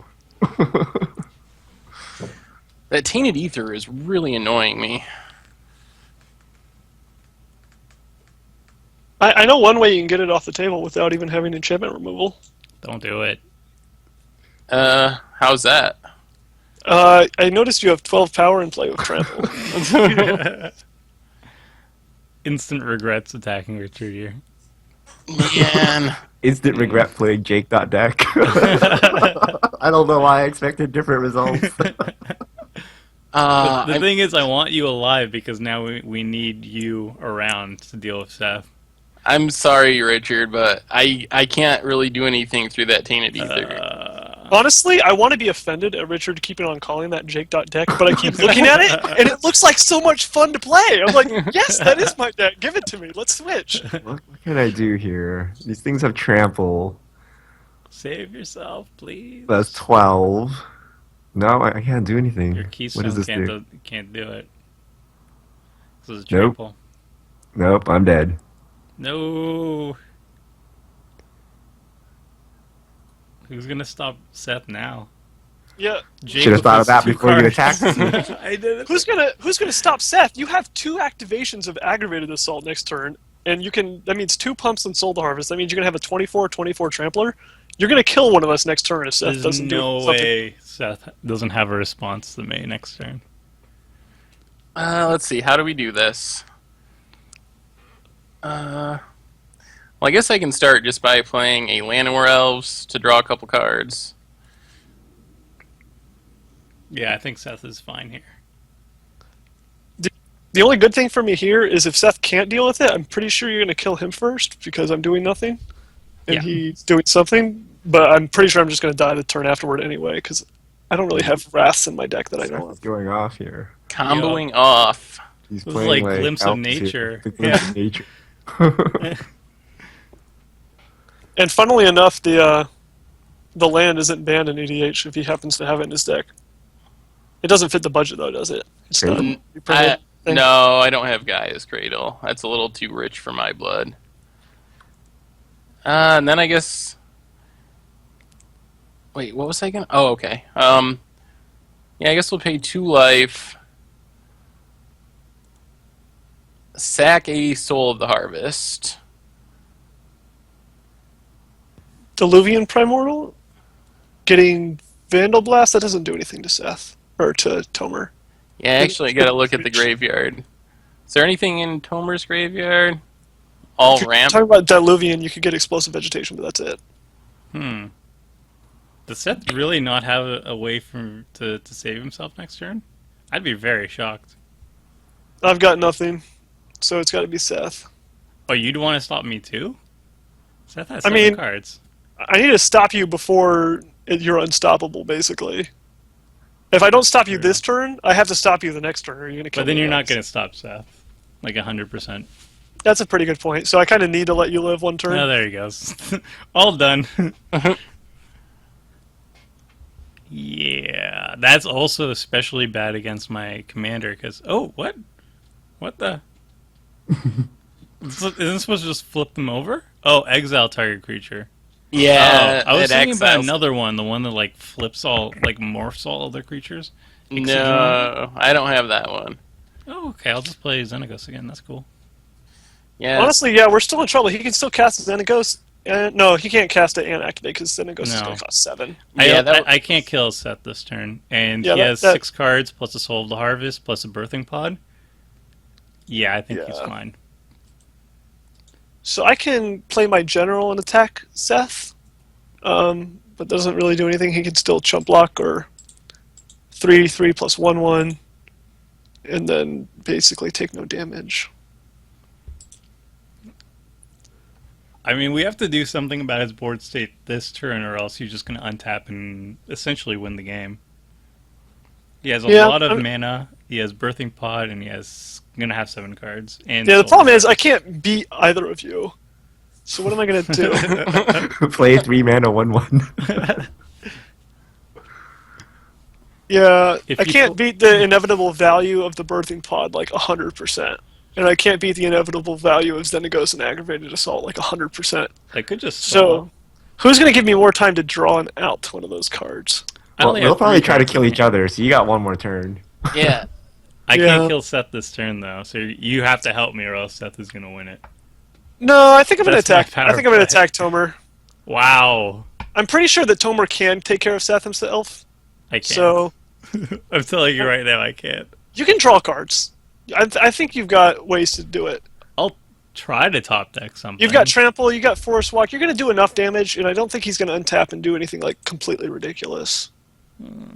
That tainted ether is really annoying me. I know one way you can get it off the table without even having enchantment removal. Don't do it. How's that? I noticed you have 12 power and play with trample. Instant regrets attacking Richard here. Man. Instant regret playing Jake.dec. I don't know why I expected different results. The thing is, I want you alive because now we need you around to deal with Seth. I'm sorry, Richard, but I can't really do anything through that tainted ether. Honestly, I want to be offended at Richard keeping on calling that Jake.dec, but I keep looking at it, and it looks like so much fun to play. I'm like, yes, that is my deck. Give it to me. Let's switch. What can I do here? These things have trample. Save yourself, please. That's 12. No, I can't do anything. Your What keystone does this do? can't do it. This is Nope. trample. Nope, I'm dead. No. Who's gonna stop Seth now? Yeah. Jake Should have with thought his of that 2 before you cards. attacked me. I did it. Who's gonna stop Seth? You have 2 activations of Aggravated Assault next turn, and you can. That means 2 pumps and Soul to Harvest. That means you're gonna have a 24/24 Trampler. You're gonna kill one of us next turn if Seth There's doesn't do no something. way Seth doesn't have a response to me next turn. Let's see. How do we do this? Well, I guess I can start just by playing a Llanowar Elves to draw a couple cards. Yeah, I think Seth is fine here. The only good thing for me here is if Seth can't deal with it, I'm pretty sure you're gonna kill him first because I'm doing nothing, and Yeah. he's doing something. But I'm pretty sure I'm just gonna die the turn afterward anyway because I don't really have wraths in my deck that I know What's of. going off here? Comboing off. He's This is playing like Glimpse of Elves here. Nature. The Glimpse Yeah. of Nature. And funnily enough, the land isn't banned in EDH if he happens to have it in his deck. It doesn't fit the budget though, does it? It's not. N- No, I don't have Gaia's Cradle. That's a little too rich for my blood. And then I guess... Wait, what was I gonna... Oh, okay. Yeah, I guess we'll pay 2 life. Sack a Soul of the Harvest. Diluvian Primordial? Getting Vandal Blast, that doesn't do anything to Seth. Or to Tomer. Yeah, actually, I gotta look at the graveyard. Is there anything in Tomer's graveyard? All If you're ramp? talking about Diluvian, you could get Explosive Vegetation, but that's it. Does Seth really not have a way to save himself next turn? I'd be very shocked. I've got nothing, so it's gotta be Seth. Oh, you'd want to stop me too? Seth has I 7 mean- cards. I need to stop you before you're unstoppable, basically. If I don't stop you this turn, I have to stop you the next turn, or you're gonna kill But then me you're not next. going to stop Seth. Like 100%. That's a pretty good point. So I kind of need to let you live one turn. Oh, there he goes. All done. Yeah, that's also especially bad against my commander, because... Oh, what? What the... Isn't it supposed to just flip them over? Oh, exile target creature. Yeah, Oh, I was it thinking about exiles. another one, the one that like flips all, like morphs all other creatures. Exegene. No, I don't have that one. Oh, okay, I'll just play Xenagos again, that's cool. Yeah, Honestly, yeah, we're still in trouble. He can still cast Xenagos. No, he can't cast it and activate because Xenagos is No. going to cost 7. I can't kill Seth this turn, and Yeah, he has that- 6 cards, plus a Soul of the Harvest, plus a Birthing Pod. Yeah, I think he's Yeah. fine. So I can play my general and attack Seth, but doesn't really do anything. He can still chump block or 3/3 plus 1/1, and then basically take no damage. I mean, we have to do something about his board state this turn, or else he's just going to untap and essentially win the game. He has a Yeah, lot of I'm- mana, he has Birthing Pod, and he has going to have 7 cards. And Yeah, the Soul problem is I Harvest. can't beat either of you. So what am I going to do? Play 3 mana 1/1. Yeah, If I you can't pull- beat the inevitable value of the birthing pod like 100%. And I can't beat the inevitable value of Xenagos and Aggravated Assault like 100%. They could just So, stall. who's going to give me more time to draw an out one of those cards? I Well, only they'll have probably 3 try to cards kill in each hand. other, so you got one more turn. yeah. I Yeah. can't kill Seth this turn, though, so you have to help me, or else Seth is going to win it. No, I think I'm going to That's my attack. power I think I'm going to play. attack Tomer. Wow. I'm pretty sure that Tomer can take care of Seth himself. I can't. So, I'm telling you right now, I can't. you can draw cards. I think you've got ways to do it. I'll try to top deck something. You've got Trample, you got Forest Walk. You're going to do enough damage, and I don't think he's going to untap and do anything like completely ridiculous.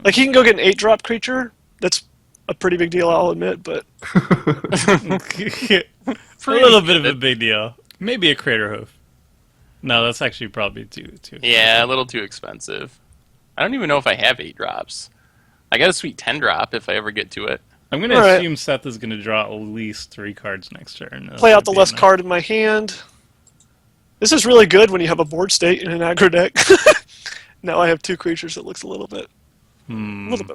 Like he can go get an 8-drop creature. That's a pretty big deal, I'll admit. But a little bit of a big deal. Maybe a Crater Hoof. No, that's actually probably too. Yeah, a little too expensive. I don't even know if I have 8 drops. I got a sweet 10 drop if I ever get to it. I'm going to All right. assume Seth is going to draw at least 3 cards next turn. That's play out the gonna be left enough. card in my hand. This is really good when you have a board state in an aggro deck. Now I have 2 creatures. It looks a little bit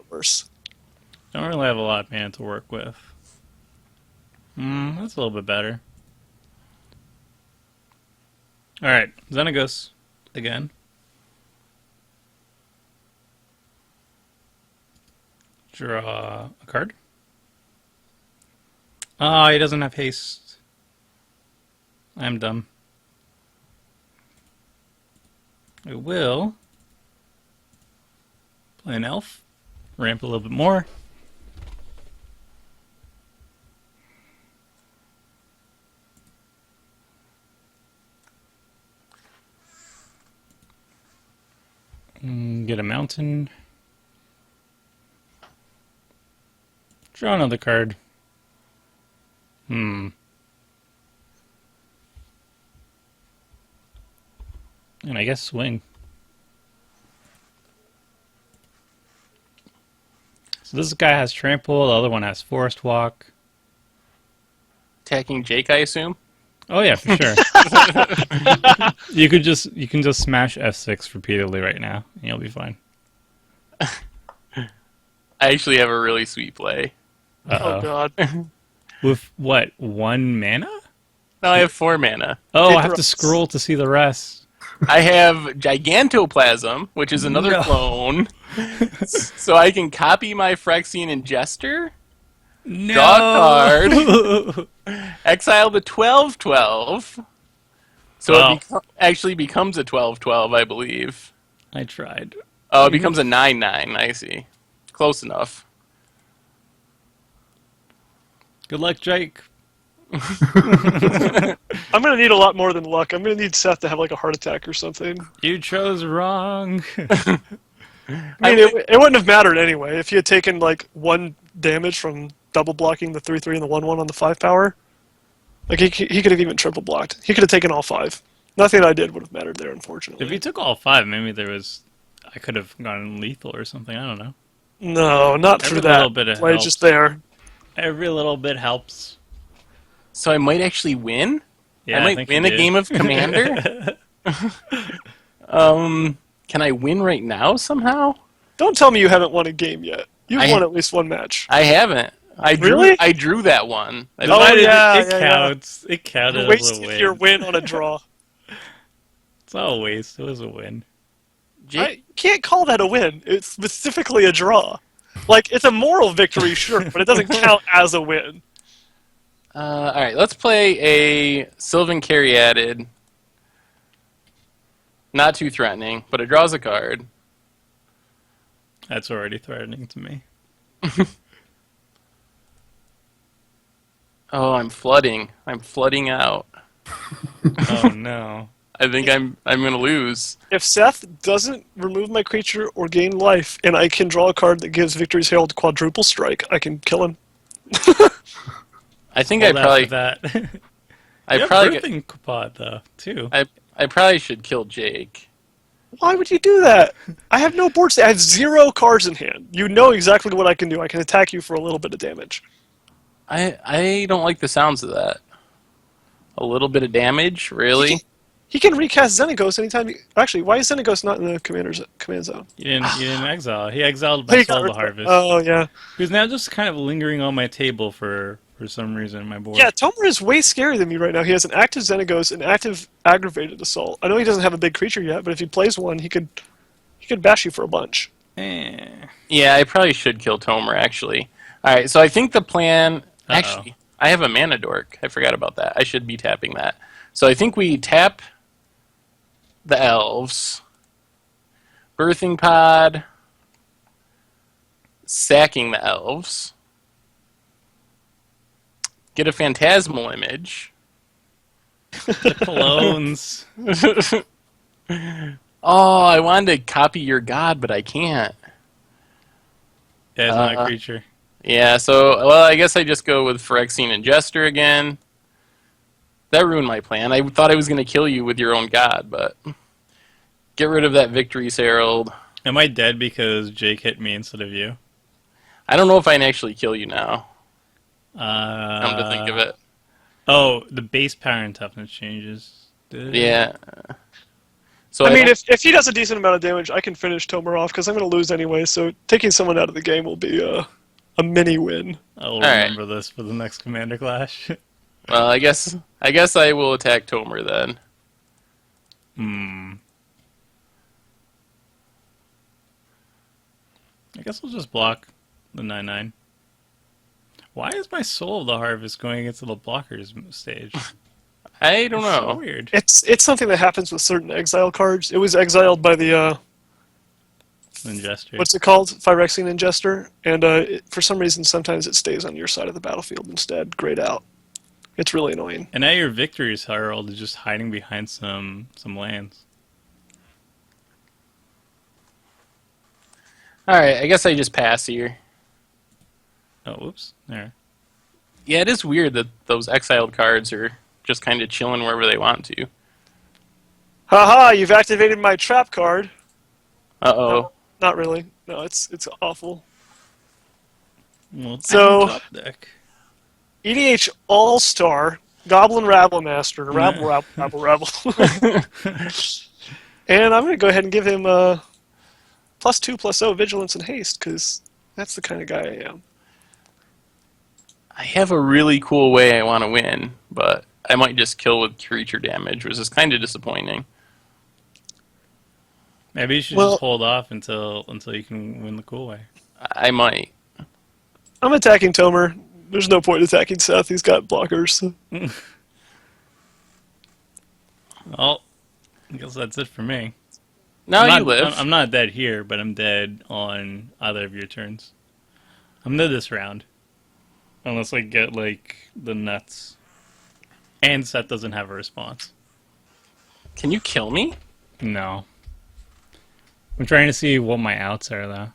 worse. Don't really have a lot of mana to work with. That's a little bit better. Alright, Xenagos again. Draw a card. Oh, he doesn't have haste. I'm dumb. I will play an elf. Ramp a little bit more. Get a mountain. Draw another card. And I guess swing. So this guy has trample, the other one has forest walk. Attacking Jake, I assume? Oh yeah, for sure. you can just smash F6 repeatedly right now, and you'll be fine. I actually have a really sweet play. Oh god. With what, 1 mana? No, I have 4 mana. Oh, I have Theros. to scroll to see the rest. I have Gigantoplasm, which is another No. clone. So I can copy my Phyrexian Ingester, No. draw a card, exile the 12/12. So Wow. it actually becomes a 12/12, I believe. I tried. Oh, it becomes a 9/9. I see. Close enough. Good luck, Jake. I'm gonna need a lot more than luck. I'm gonna need Seth to have like a heart attack or something. You chose wrong. I mean, it wouldn't have mattered anyway if he had taken like 1 damage from double blocking the 3/3 and the 1/1 on the 5 power. Like he could have even triple blocked. He could have taken all 5. Nothing I did would have mattered there, unfortunately. If he took all 5, maybe I could have gone lethal or something. I don't know. No, not through Every that. little bit of Play helps. just there. Every little bit helps. So I might actually win? Yeah, I might think win you a did. game of Commander? Can I win right now somehow? Don't tell me you haven't won a game yet. You've I- won at least one match. I haven't. Really? I drew that one. I Oh, But yeah, it yeah, yeah. counts. It counted You as a wasted your win. win on a draw. It's not a waste. It was a win. Jake, I can't call that a win. It's specifically a draw. Like, it's a moral victory, sure, but it doesn't count as a win. all right, let's play a Sylvan Caryatid. Not too threatening, but it draws a card. That's already threatening to me. Oh, I'm flooding. I'm flooding out. Oh no. I think I'm gonna lose. If Seth doesn't remove my creature or gain life, and I can draw a card that gives Victory's Herald quadruple strike, I can kill him. I think Hold I out probably for that. I You have probably birthing pod though too. I probably should kill Jake. Why would you do that? I have no board state. I have 0 cards in hand. You know exactly what I can do. I can attack you for a little bit of damage. I don't like the sounds of that. A little bit of damage, really? He can recast Xenagos anytime. Actually, why is Xenagos not in the command zone? You didn't exile. He exiled He my got Soul of rid the of it. Harvest. Oh, yeah. Who's now just kind of lingering on my table for some reason on my board. Yeah, Tomer is way scarier than me right now. He has an active Xenagos, an active Aggravated Assault. I know he doesn't have a big creature yet, but if he plays one, he could bash you for a bunch. Eh. Yeah, I probably should kill Tomer, actually. Alright, so I think the plan... Uh-oh. Actually, I have a mana dork. I forgot about that. I should be tapping that. So I think we tap the elves. Birthing pod. Sacking the elves. Get a phantasmal image. The clones. Oh, I wanted to copy your god, but I can't. Yeah, it's not a creature. Yeah, so, well, I guess I just go with Phyrexian and Jester again. That ruined my plan. I thought I was going to kill you with your own god, but... Get rid of that Victory's Herald. Am I dead because Jake hit me instead of you? I don't know if I can actually kill you now, Come come to think of it. Oh, the base power and toughness changes. Yeah. So I mean, don't- if he does a decent amount of damage, I can finish Tomer off, because I'm going to lose anyway, so taking someone out of the game will be a mini-win. I'll right. remember this for the next Commander Clash. Well, I guess I will attack Tomer then. I guess we'll just block the 9/9. Why is my Soul of the Harvest going against the blockers stage? I don't know. So weird. It's something that happens with certain exile cards. It was exiled by the Ingester. what's it called? Phyrexian Ingester, and for some reason sometimes it stays on your side of the battlefield instead. Grayed out. It's really annoying. And now your Victory's Herald is just hiding behind some lands. Alright, I guess I just pass here. Oh, whoops. There. Yeah, it is weird that those exiled cards are just kind of chilling wherever they want to. Haha! You've activated my trap card. Uh-oh. No, not really. No, it's awful. Well, it's So- on top deck. EDH All Star Goblin Rabble Master. Rabble. And I'm going to go ahead and give him +2/+0 Vigilance and Haste, because that's the kind of guy I am. I have a really cool way I want to win, but I might just kill with creature damage, which is kind of disappointing. Maybe you should Well- just hold off until you can win the cool way. I might. I'm attacking Tomer. There's no point attacking Seth. He's got blockers. Well, I guess that's it for me. Now I'm you not- live. I'm not dead here, but I'm dead on either of your turns. I'm dead this round. Unless I get, like, the nuts. And Seth doesn't have a response. Can you kill me? No. I'm trying to see what my outs are, though.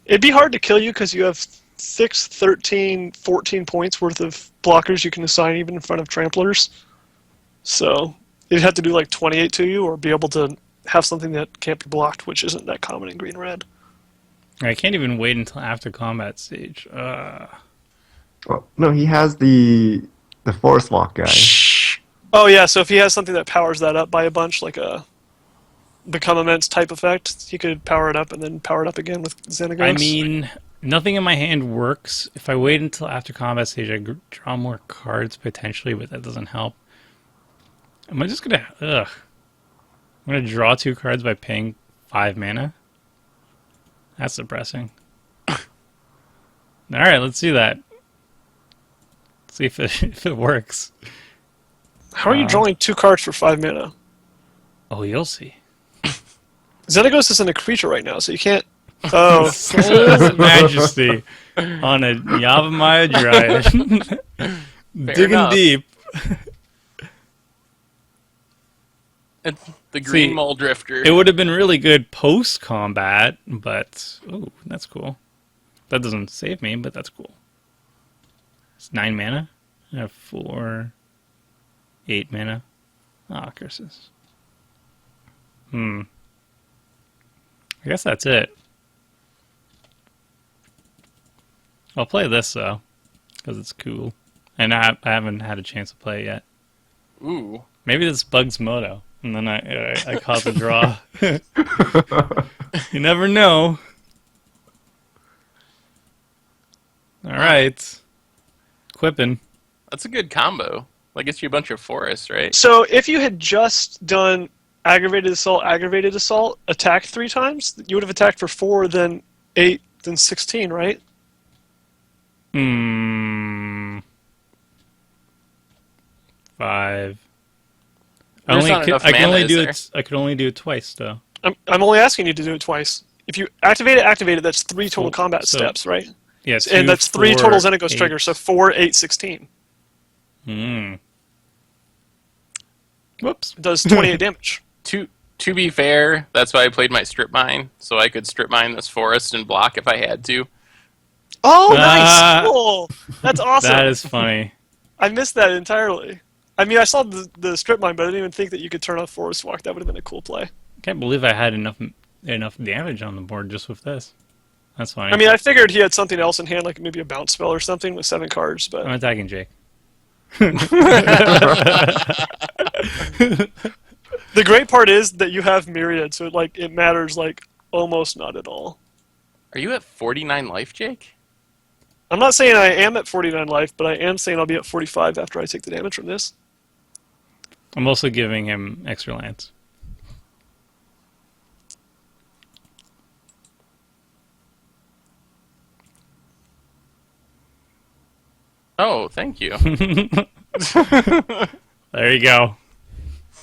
It'd be hard to kill you because you have 6, 13, 14 points worth of blockers you can assign even in front of tramplers. So you'd have to do like 28 to you or be able to have something that can't be blocked, which isn't that common in green-red. I can't even wait until after combat stage. Well, no, he has the forest walk guy. Shh. Oh yeah, so if he has something that powers that up by a bunch, like a become immense type effect, he could power it up and then power it up again with Xenagos. I mean, nothing in my hand works. If I wait until after combat stage, I draw more cards potentially, but that doesn't help. Am I just gonna? Ugh. I'm gonna draw 2 cards by paying 5 mana. That's depressing. All right, let's see that. See if it works. How are you drawing 2 cards for 5 mana? Oh, you'll see. Xenagos isn't a creature right now, so you can't. Oh, Soul's Majesty on a Yavimaya Dryad. Digging enough. deep. It's the green See, mole drifter. It would have been really good post-combat, but... Ooh, that's cool. That doesn't save me, but that's cool. It's 9 mana. I have 4... 8 mana. Ah, curses. I guess that's it. I'll play this, though, because it's cool. And I haven't had a chance to play it yet. Ooh. Maybe this bugs Moto, and then I caught the draw. You never know. All right. Quippin. That's a good combo. That gets you a bunch of forests, right? so if you had just done aggravated assault, attacked 3 times, you would have attacked for 4, then 8, then 16, right? 5. There's not enough I can mana, only is do there? it. I could only do it twice, though. I'm only asking you to do it twice. If you activate it, that's 3 total combat so- steps, right? Yeah, And that's 3 4, total Xenagos 8. triggers, so 4, 8, 16. Whoops. It does 28 damage. To be fair, that's why I played my strip mine, so I could strip mine this forest and block if I had to. Oh, nice! Cool! That's awesome. That is funny. I missed that entirely. I mean, I saw the strip mine, but I didn't even think that you could turn off Forest Walk. That would have been a cool play. I can't believe I had enough damage on the board just with this. That's funny. I mean, I figured he had something else in hand, like maybe a bounce spell or something with 7 cards, but... I'm attacking Jake. The great part is that you have Myriad, so it matters almost not at all. Are you at 49 life, Jake? I'm not saying I am at 49 life, but I am saying I'll be at 45 after I take the damage from this. I'm also giving him extra lands. Oh, thank you. There you go.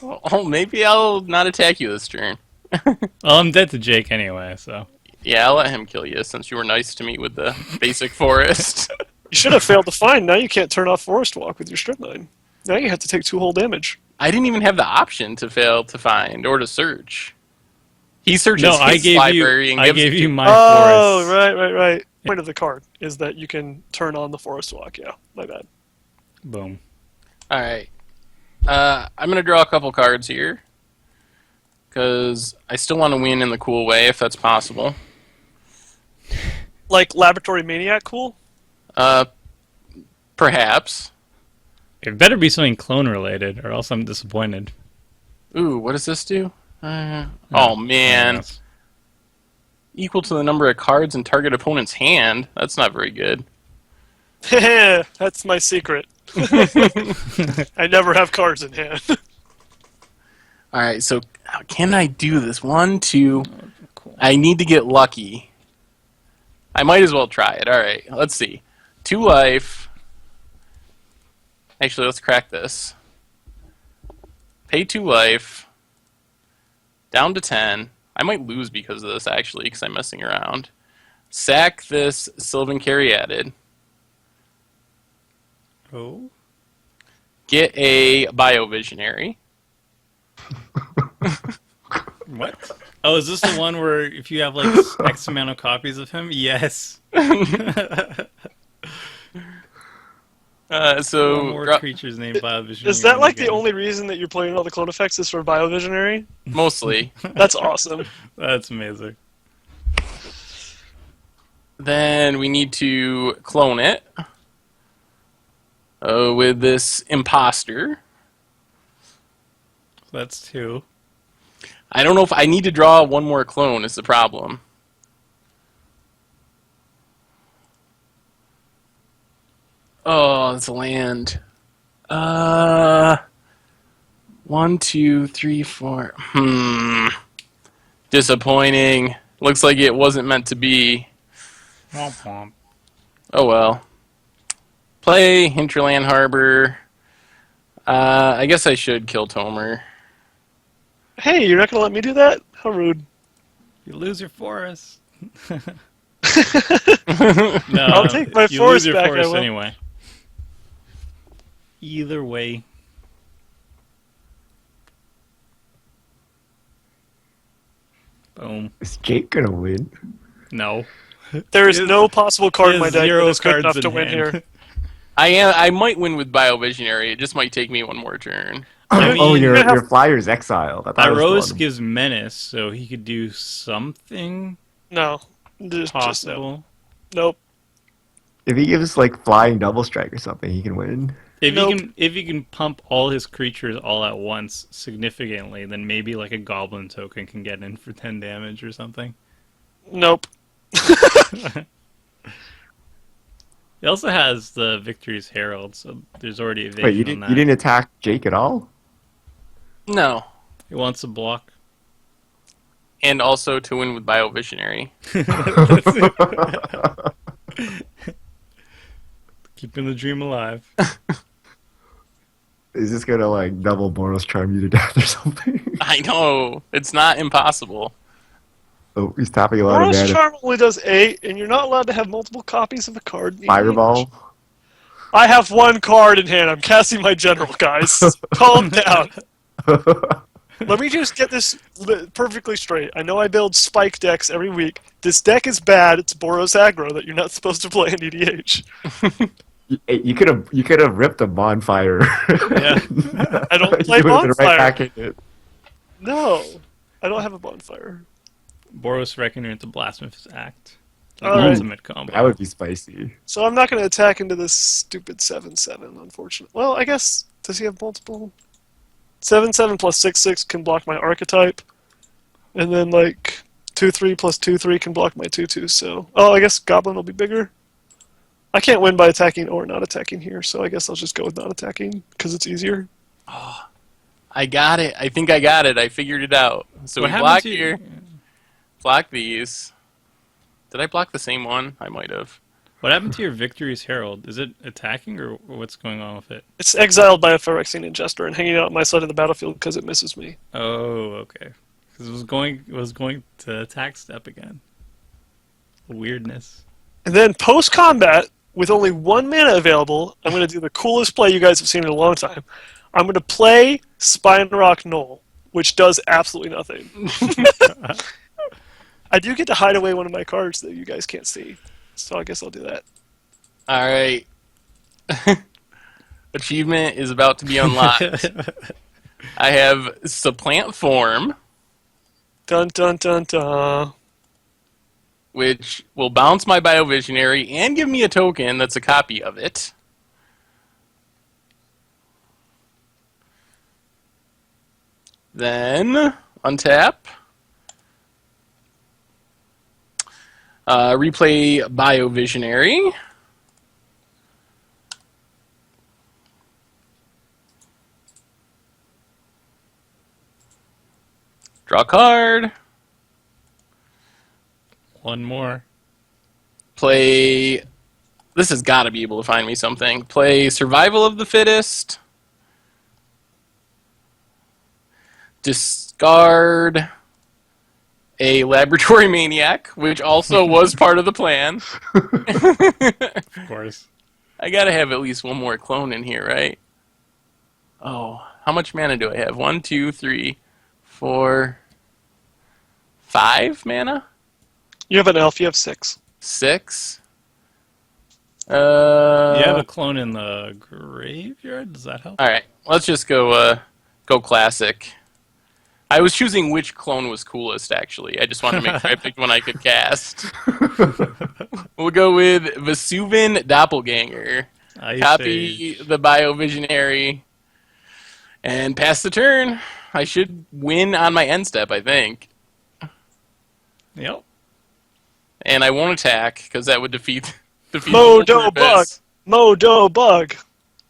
Oh, maybe I'll not attack you this turn. Well, I'm dead to Jake anyway, so. Yeah, I'll let him kill you since you were nice to me with the basic forest. You should have failed to find. Now you can't turn off Forest Walk with your strip mine. Now you have to take 2 whole damage. I didn't even have the option to fail to find or to search. He searches No, his library and I gives gave it you to my Oh, forest. right. Point of the card is that you can turn on the Forest Walk. Yeah, my bad. Boom. All right. I'm going to draw a couple cards here. Because I still want to win in the cool way, if that's possible. Like Laboratory Maniac cool? Perhaps. It better be something clone related, or else I'm disappointed. Ooh, what does this do? Oh, man. Yes. Equal to the number of cards in target opponent's hand. That's not very good. That's my secret. I never have cards in hand. All right, so can I do this? 1, 2. Cool. I need to get lucky. I might as well try it. All right, let's see. 2 life. Actually, let's crack this. Pay 2 life. Down to 10. I might lose because of this, actually, because I'm messing around. Sack this Sylvan Caryatid. Oh. Get a Biovisionary. What? Oh, is this the one where if you have like X amount of copies of him? Yes. So One more creatures named Biovision. Is that like the only reason that you're playing all the clone effects is for Biovisionary? mostly. That's awesome. That's amazing. Then we need to clone it with this imposter. That's 2. I don't know if I need to draw one more clone is the problem. Oh, it's a land. 1, 2, 3, 4. Disappointing. Looks like it wasn't meant to be. Womp womp. Oh well. Play Hinterland Harbor. I guess I should kill Tomer. Hey, you're not gonna let me do that? How rude. You lose your forest. No, I'll take my you forest lose your back, I forest will. anyway. Either way. Boom. Is Jake gonna win? No. There is He has- no possible card he in my has deck that 0 is good cards enough in to win hand. here. I might win with Biovisionary. It just might take me one more turn. I Oh, mean, your you're gonna have- your flyer's exiled. I thought it was the Iroas one. gives menace, so he could do something No. Just no. possible. Nope. If he gives like flying double strike or something, he can win. Nope. If he can pump all his creatures all at once significantly, then maybe like a goblin token can get in for 10 damage or something. Nope. He also has the Victory's Herald, so there's already evasion Wait, you on didn't that. you didn't attack Jake at all? No. He wants a block. And also to win with Biovisionary. Keeping the dream alive. Is this gonna like double Boros charm you to death or something? I know. It's not impossible. Oh, he's tapping a lot of Boros mana. Charm only does 8, and you're not allowed to have multiple copies of a card. in the Fireball. I have one card in hand. I'm casting my general, guys. Calm down. Let me just get this perfectly straight. I know I build spike decks every week. This deck is bad. It's Boros aggro that you're not supposed to play in EDH. You could have ripped a bonfire. Yeah. I don't You play would've been bonfire. right back in it. No, I don't have a bonfire. Boros Reckoner into Blasphemous Act. All right. Ultimate combo. That would be spicy. So I'm not going to attack into this stupid 7/7, unfortunately. Well, I guess, does he have multiple? 7/7 plus 6/6 can block my archetype. And then, like, 2/3 plus 2/3 can block my 2/2, so... Oh, I guess Goblin will be bigger. I can't win by attacking or not attacking here, so I guess I'll just go with not attacking, because it's easier. I got it. I think I got it. I figured it out. So What we happened block to here. Block these. Did I block the same one? I might have. What happened to your Victory's Herald? Is it attacking or what's going on with it? It's exiled by a Phyrexian Ingester and hanging out on my side of the battlefield because it misses me. Oh, okay. Because it was going to attack step again. Weirdness. And then post-combat, with only 1 mana available, I'm going to do the coolest play you guys have seen in a long time. I'm going to play Spine Rock Knoll, which does absolutely nothing. I do get to hide away one of my cards that you guys can't see, so I guess I'll do that. All right. Achievement is about to be unlocked. I have Supplant Form, Dun dun dun dun. which will bounce my Biovisionary and give me a token that's a copy of it. Then untap. Replay Biovisionary. Draw a card. One more. Play. This has got to be able to find me something. Play Survival of the Fittest. Discard a Laboratory Maniac, which also was part of the plan. Of course. I gotta have at least one more clone in here, right? Oh, how much mana do I have? 1, 2, 3, 4, 5 mana? You have an elf, you have 6. 6? You have a clone in the graveyard? Does that help? Alright, let's just go classic. I was choosing which clone was coolest, actually. I just wanted to make sure I picked one I could cast. We'll go with Vesuvian Doppelganger. Ice Copy Age. the Biovisionary. And pass the turn. I should win on my end step, I think. Yep. And I won't attack, because that would defeat the whole Modo bug. purpose. Modo bug.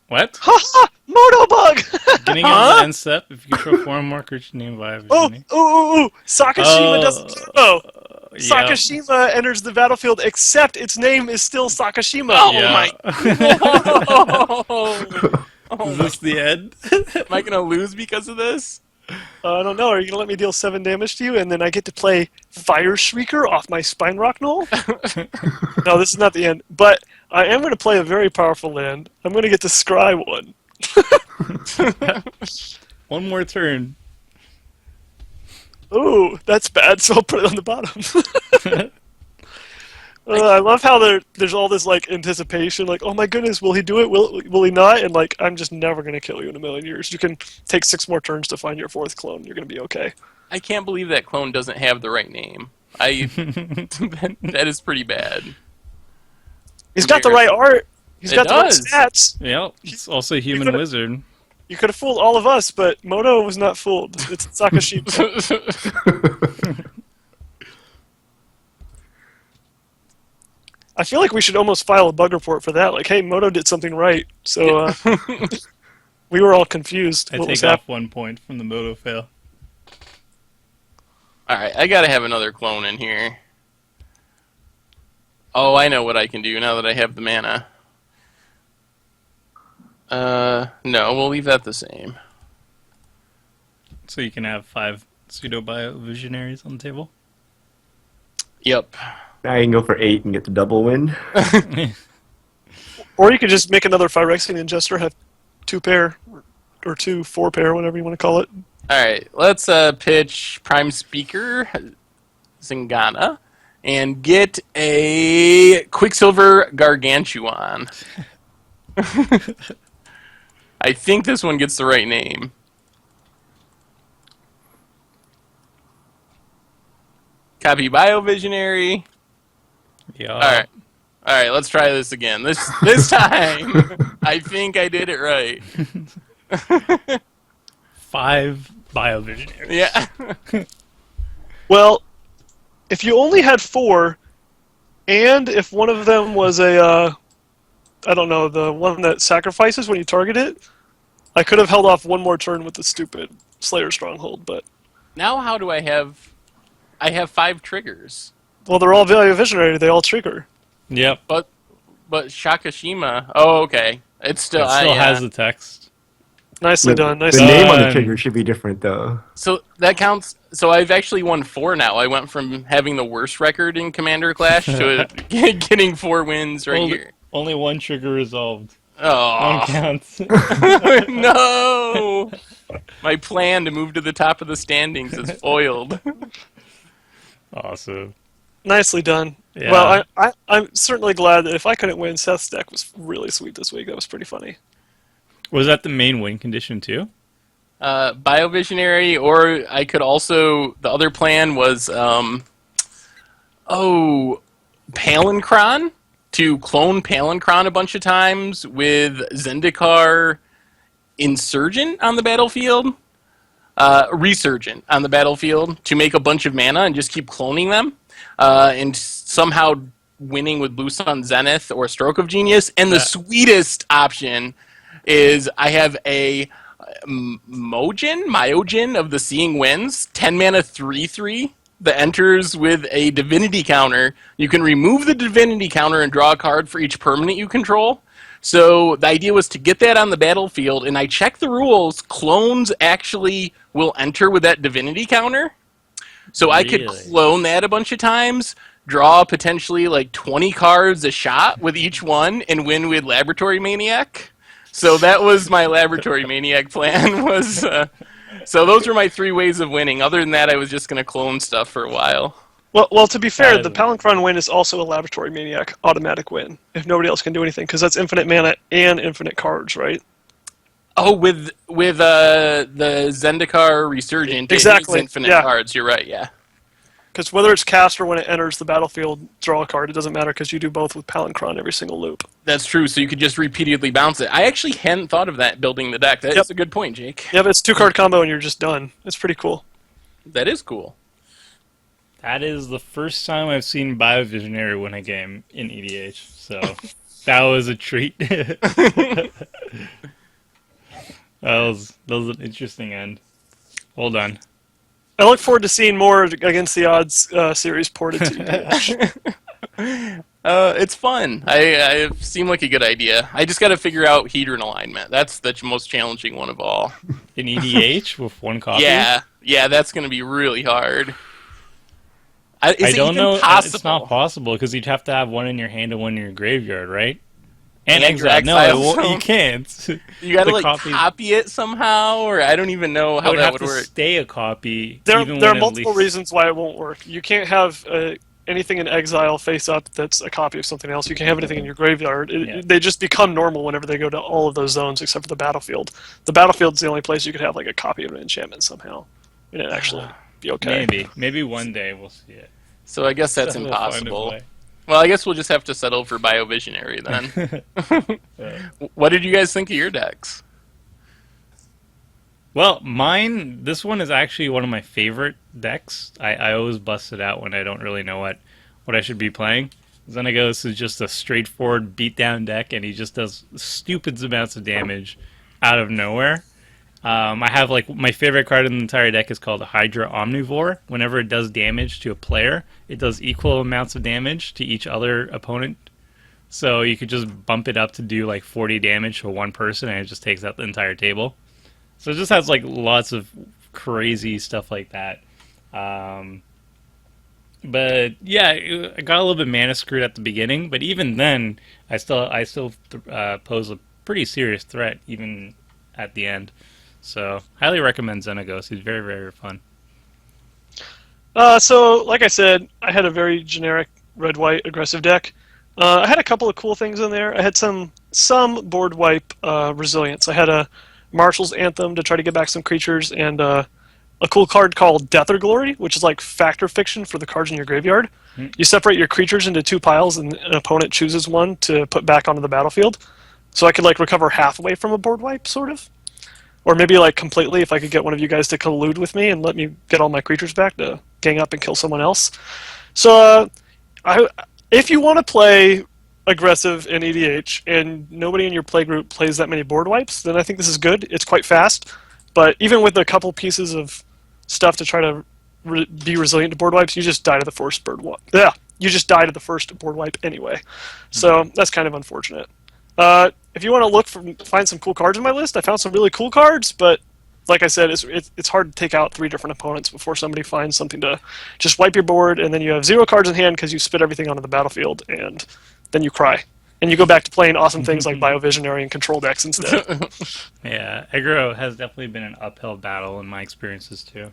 What? Ha ha! Modo bug! Beginning of the end step, if you control 4 or more creatures named by a Oh, Visionary. ooh. Sakashima doesn't know. Yeah. Sakashima enters the battlefield, except its name is still Sakashima. Oh Yeah. Oh, Is this the end? am I going to lose because of this? I don't know. Are you gonna let me deal 7 damage to you, and then I get to play Fire Shrieker off my Spine Rock Knoll? No, this is not the end. But I am gonna play a very powerful land. I'm gonna get to scry one. One more turn. Ooh, that's bad. So I'll put it on the bottom. I love how there's all this like anticipation, like, oh my goodness, will he do it? Will he not? And like, I'm just never gonna kill you in a million years. You can take 6 more turns to find your 4th clone. You're gonna be okay. I can't believe that clone doesn't have the right name. That is pretty bad. He's got the right art. He's It got the right does. stats. Yep. It's also a human could've- wizard. You could have fooled all of us, but Moto was not fooled. It's Sakashima. I feel like we should almost file a bug report for that. Like, hey, Moto did something right. So we were all confused. I What was take off happening? 1 point from the Moto fail. Alright, I gotta have another clone in here. Oh, I know what I can do now that I have the mana. No, we'll leave that the same. So you can have 5 pseudo bio visionaries on the table. Yep. Now you can go for 8 and get the double win. Or you could just make another Phyrexian Jester, have 2 pair, or 2 4 pair, whatever you want to call it. Alright, let's pitch Prime Speaker, Zingana, and get a Quicksilver Gargantuan. I think this one gets the right name. Copy Biovisionary. Yeah. Alright, let's try this again. This time, I think I did it right. 5 bio visionaries. Yeah. Well, if you only had 4, and if one of them was a, I don't know, the one that sacrifices when you target it, I could have held off 1 more turn with the stupid Slayer Stronghold, but... Now how do I have... I have 5 triggers. Well, they're all Value Visionary, they all trigger. Yep. But Shakashima... Oh, okay. It still... It still yeah. has the text. Nicely done, The nicely name done. on the Done. trigger should be different, though. So that counts... So I've actually won 4 now. I went from having the worst record in Commander Clash to getting 4 wins right here. Only 1 trigger resolved. 1 Oh, counts. no! My plan to move to the top of the standings is foiled. Awesome. Nicely done. Yeah. Well, I'm certainly glad that if I couldn't win, Seth's deck was really sweet this week. That was pretty funny. Was that the main win condition too? Biovisionary, or I could also... The other plan was... Palancron? To clone Palancron a bunch of times with Zendikar Insurgent on the battlefield. Resurgent on the battlefield to make a bunch of mana and just keep cloning them. And somehow winning with Blue Sun Zenith or Stroke of Genius. And the sweetest option is I have a Myojin of the Seeing Winds, 10 mana 3/3 that enters with a divinity counter. You can remove the divinity counter and draw a card for each permanent you control. So the idea was to get that on the battlefield, and I checked the rules. Clones actually will enter with that divinity counter. So I could Really? clone that a bunch of times, draw potentially like 20 cards a shot with each one, and win with Laboratory Maniac. So that was my Laboratory Maniac plan. So those were my 3 ways of winning. Other than that, I was just going to clone stuff for a while. Well, to be fair, the Palancron win is also a Laboratory Maniac automatic win, if nobody else can do anything, because that's infinite mana and infinite cards, right? Oh, with the Zendikar Resurgent, it needs Exactly. infinite Yeah. cards. You're right. Yeah, Because whether it's cast or when it enters the battlefield, draw a card. It doesn't matter because you do both with Palinchron every single loop. that's true. So you could just repeatedly bounce it. I actually hadn't thought of that building the deck. That Yep. is a good point, Jake. Yeah, but it's 2-card combo and you're just done. It's pretty cool. That is cool. That is the first time I've seen Biovisionary win a game in EDH, so that was a treat. that was an interesting end. Hold on. I look forward to seeing more Against the Odds series ported to EDH. It's fun. I seem like a good idea. I just got to figure out Hedron alignment. That's the most challenging one of all. In EDH with one copy? Yeah, that's going to be really hard. Is I it don't even know. Possible? It's not possible because you'd have to have one in your hand and one in your graveyard, right? And your exile. No, exile you zone. can't. You got to The like copy it somehow, or I don't even know how It would that have would to work. stay a copy. There even are when at multiple least- reasons why it won't work. You can't have anything in exile face up that's a copy of something else. You can't have anything in your graveyard. Yeah. They just become normal whenever they go to all of those zones except for the battlefield. The battlefield's the only place you could have like a copy of an enchantment somehow. And it actually be okay. Maybe one day we'll see it. So I guess that's We'll find a impossible. way. Well, I guess we'll just have to settle for Biovisionary then. What did you guys think of your decks? Well, this one is actually one of my favorite decks. I always bust it out when I don't really know what I should be playing. Xenagos is just a straightforward beatdown deck, and he just does stupid amounts of damage out of nowhere. I have like my favorite card in the entire deck is called Hydra Omnivore. Whenever it does damage to a player, it does equal amounts of damage to each other opponent. So you could just bump it up to do like 40 damage to one person, and it just takes out the entire table. So it just has like lots of crazy stuff like that. But yeah, I got a little bit mana screwed at the beginning, but even then, I still pose a pretty serious threat even at the end. So highly recommend Xenagos. He's very, very fun. So, like I said, I had a very generic red-white aggressive deck. I had a couple of cool things in there. I had some board wipe resilience. I had a Marshal's Anthem to try to get back some creatures, and a cool card called Death or Glory, which is like Factor Fiction for the cards in your graveyard. You separate your creatures into 2 piles, and an opponent chooses one to put back onto the battlefield. So I could like recover halfway from a board wipe, sort of. Or maybe like completely if I could get one of you guys to collude with me and let me get all my creatures back to gang up and kill someone else. So if you want to play aggressive in EDH and nobody in your playgroup plays that many board wipes, then I think this is good. It's quite fast. But even with a couple pieces of stuff to try to be resilient to board wipes, you just die to the first board wipe. Yeah, you just die to the first board wipe anyway. So that's kind of unfortunate. If you want to find some cool cards in my list, I found some really cool cards, but like I said, it's hard to take out 3 different opponents before somebody finds something to just wipe your board, and then you have 0 cards in hand because you spit everything onto the battlefield, and then you cry. And you go back to playing awesome things like Biovisionary and Control decks instead. Yeah, aggro has definitely been an uphill battle in my experiences too.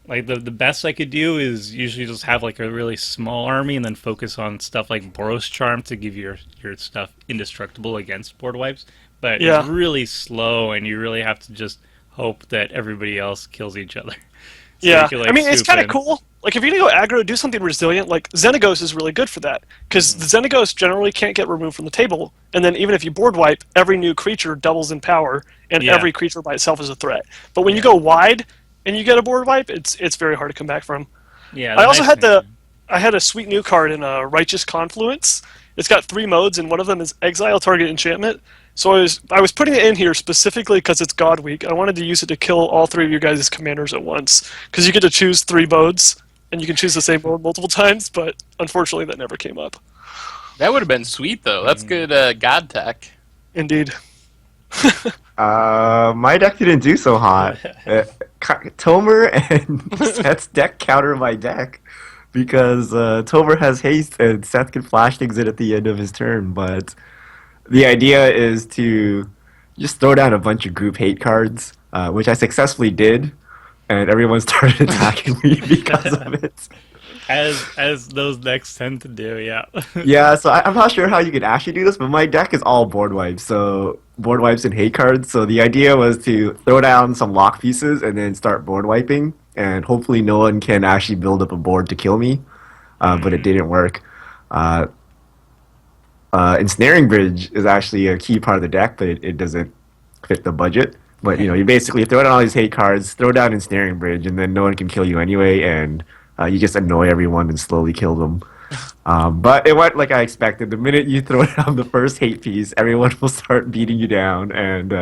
Like the best I could do is usually just have like a really small army and then focus on stuff like Boros Charm to give your stuff indestructible against board wipes. But Yeah. it's really slow, and you really have to just hope that everybody else kills each other. So Yeah, you can, like, I mean, it's swoop kind of in. cool. Like, if you're going to go aggro, do something resilient. Like, Xenagos is really good for that. Because the Xenagos generally can't get removed from the table. And then even if you board wipe, every new creature doubles in power, and Yeah. every creature by itself is a threat. But when you go wide and you get a board wipe, it's very hard to come back from. Yeah, I also nice had thing- I had a sweet new card in Righteous Confluence. It's got 3 modes, and one of them is exile target enchantment. So I was putting it in here specifically because it's God Week. I wanted to use it to kill all 3 of you guys' commanders at once, because you get to choose 3 modes, and you can choose the same mode multiple times. But unfortunately, that never came up. That would have been sweet, though. That's good God tech. Indeed. My deck didn't do so hot. Tomer and Seth's deck counter my deck because Tomer has haste and Seth can flash things in at the end of his turn. But the idea is to just throw down a bunch of group hate cards, which I successfully did, and everyone started attacking me because of it. As those decks tend to do, yeah. Yeah, so I'm not sure how you could actually do this, but my deck is all board wipes, so board wipes and hate cards. So the idea was to throw down some lock pieces and then start board wiping, and hopefully no one can actually build up a board to kill me. But it didn't work. Uh, Ensnaring Bridge is actually a key part of the deck, but it doesn't fit the budget. But you basically throw down all these hate cards, throw down Ensnaring Bridge, and then no one can kill you anyway, and you just annoy everyone and slowly kill them. But it went like I expected. The minute you throw down the first hate piece, everyone will start beating you down, and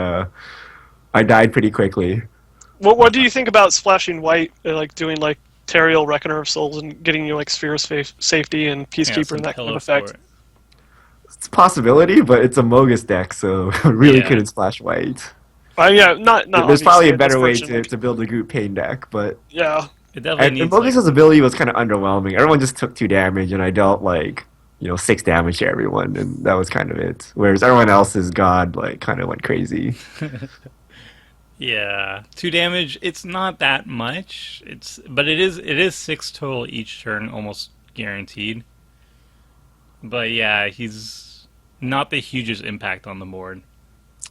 I died pretty quickly. What do you think about splashing white, like doing like Teriel, Reckoner of Souls, and getting you like Sphere of Safety and Peacekeeper and that kind of effect? It's a possibility, but it's a Mogis deck, so really Yeah. couldn't splash white. Yeah, not There's probably obviously a in this better way version. to build a group pain deck, but Yeah. It definitely and needs Mogis' ability was kind of underwhelming. Everyone just took 2 damage, and I dealt like 6 damage to everyone, and that was kind of it. Whereas everyone else's god like kind of went crazy. yeah, 2 damage. It's not that much. But it is 6 total each turn, almost guaranteed. But yeah, he's not the hugest impact on the board.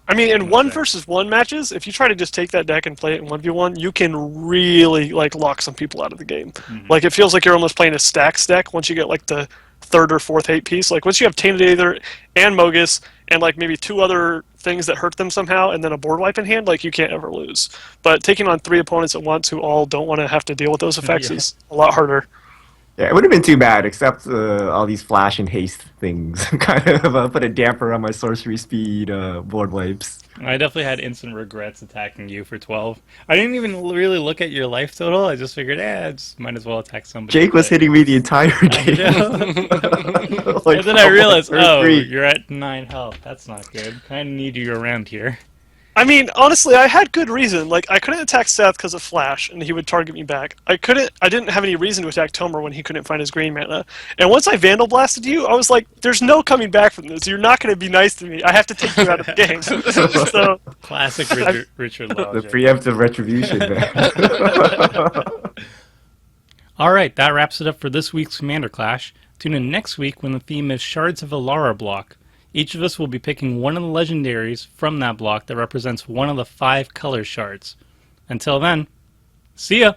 I mean, in 1-versus-1 matches, if you try to just take that deck and play it in 1v1, you can really like lock some people out of the game. Like it feels like you're almost playing a stacks deck once you get like the 3rd or 4th hate piece. Like once you have Tainted Aether and Mogis and like maybe 2 other things that hurt them somehow, and then a board wipe in hand, like you can't ever lose. But taking on 3 opponents at once who all don't want to have to deal with those effects is a lot harder. Yeah, it would have been too bad, except all these flash and haste things kind of put a damper on my sorcery speed board wipes. I definitely had instant regrets attacking you for 12. I didn't even really look at your life total. I just figured, I just might as well attack somebody. Jake was hitting me the entire I game. know. Like, And then I realized, turn 3. you're at 9 health. That's not good. Kind of need you around here. I mean, honestly, I had good reason. Like, I couldn't attack Seth because of Flash, and he would target me back. I didn't have any reason to attack Tomer when he couldn't find his green mana. And once I Vandal Blasted you, I was like, there's no coming back from this. You're not going to be nice to me. I have to take you out of the game. So, Classic Richard The logic. preemptive retribution, man. All right, that wraps it up for this week's Commander Clash. Tune in next week when the theme is Shards of Alara block. Each of us will be picking one of the legendaries from that block that represents one of the 5 color shards. Until then, see ya!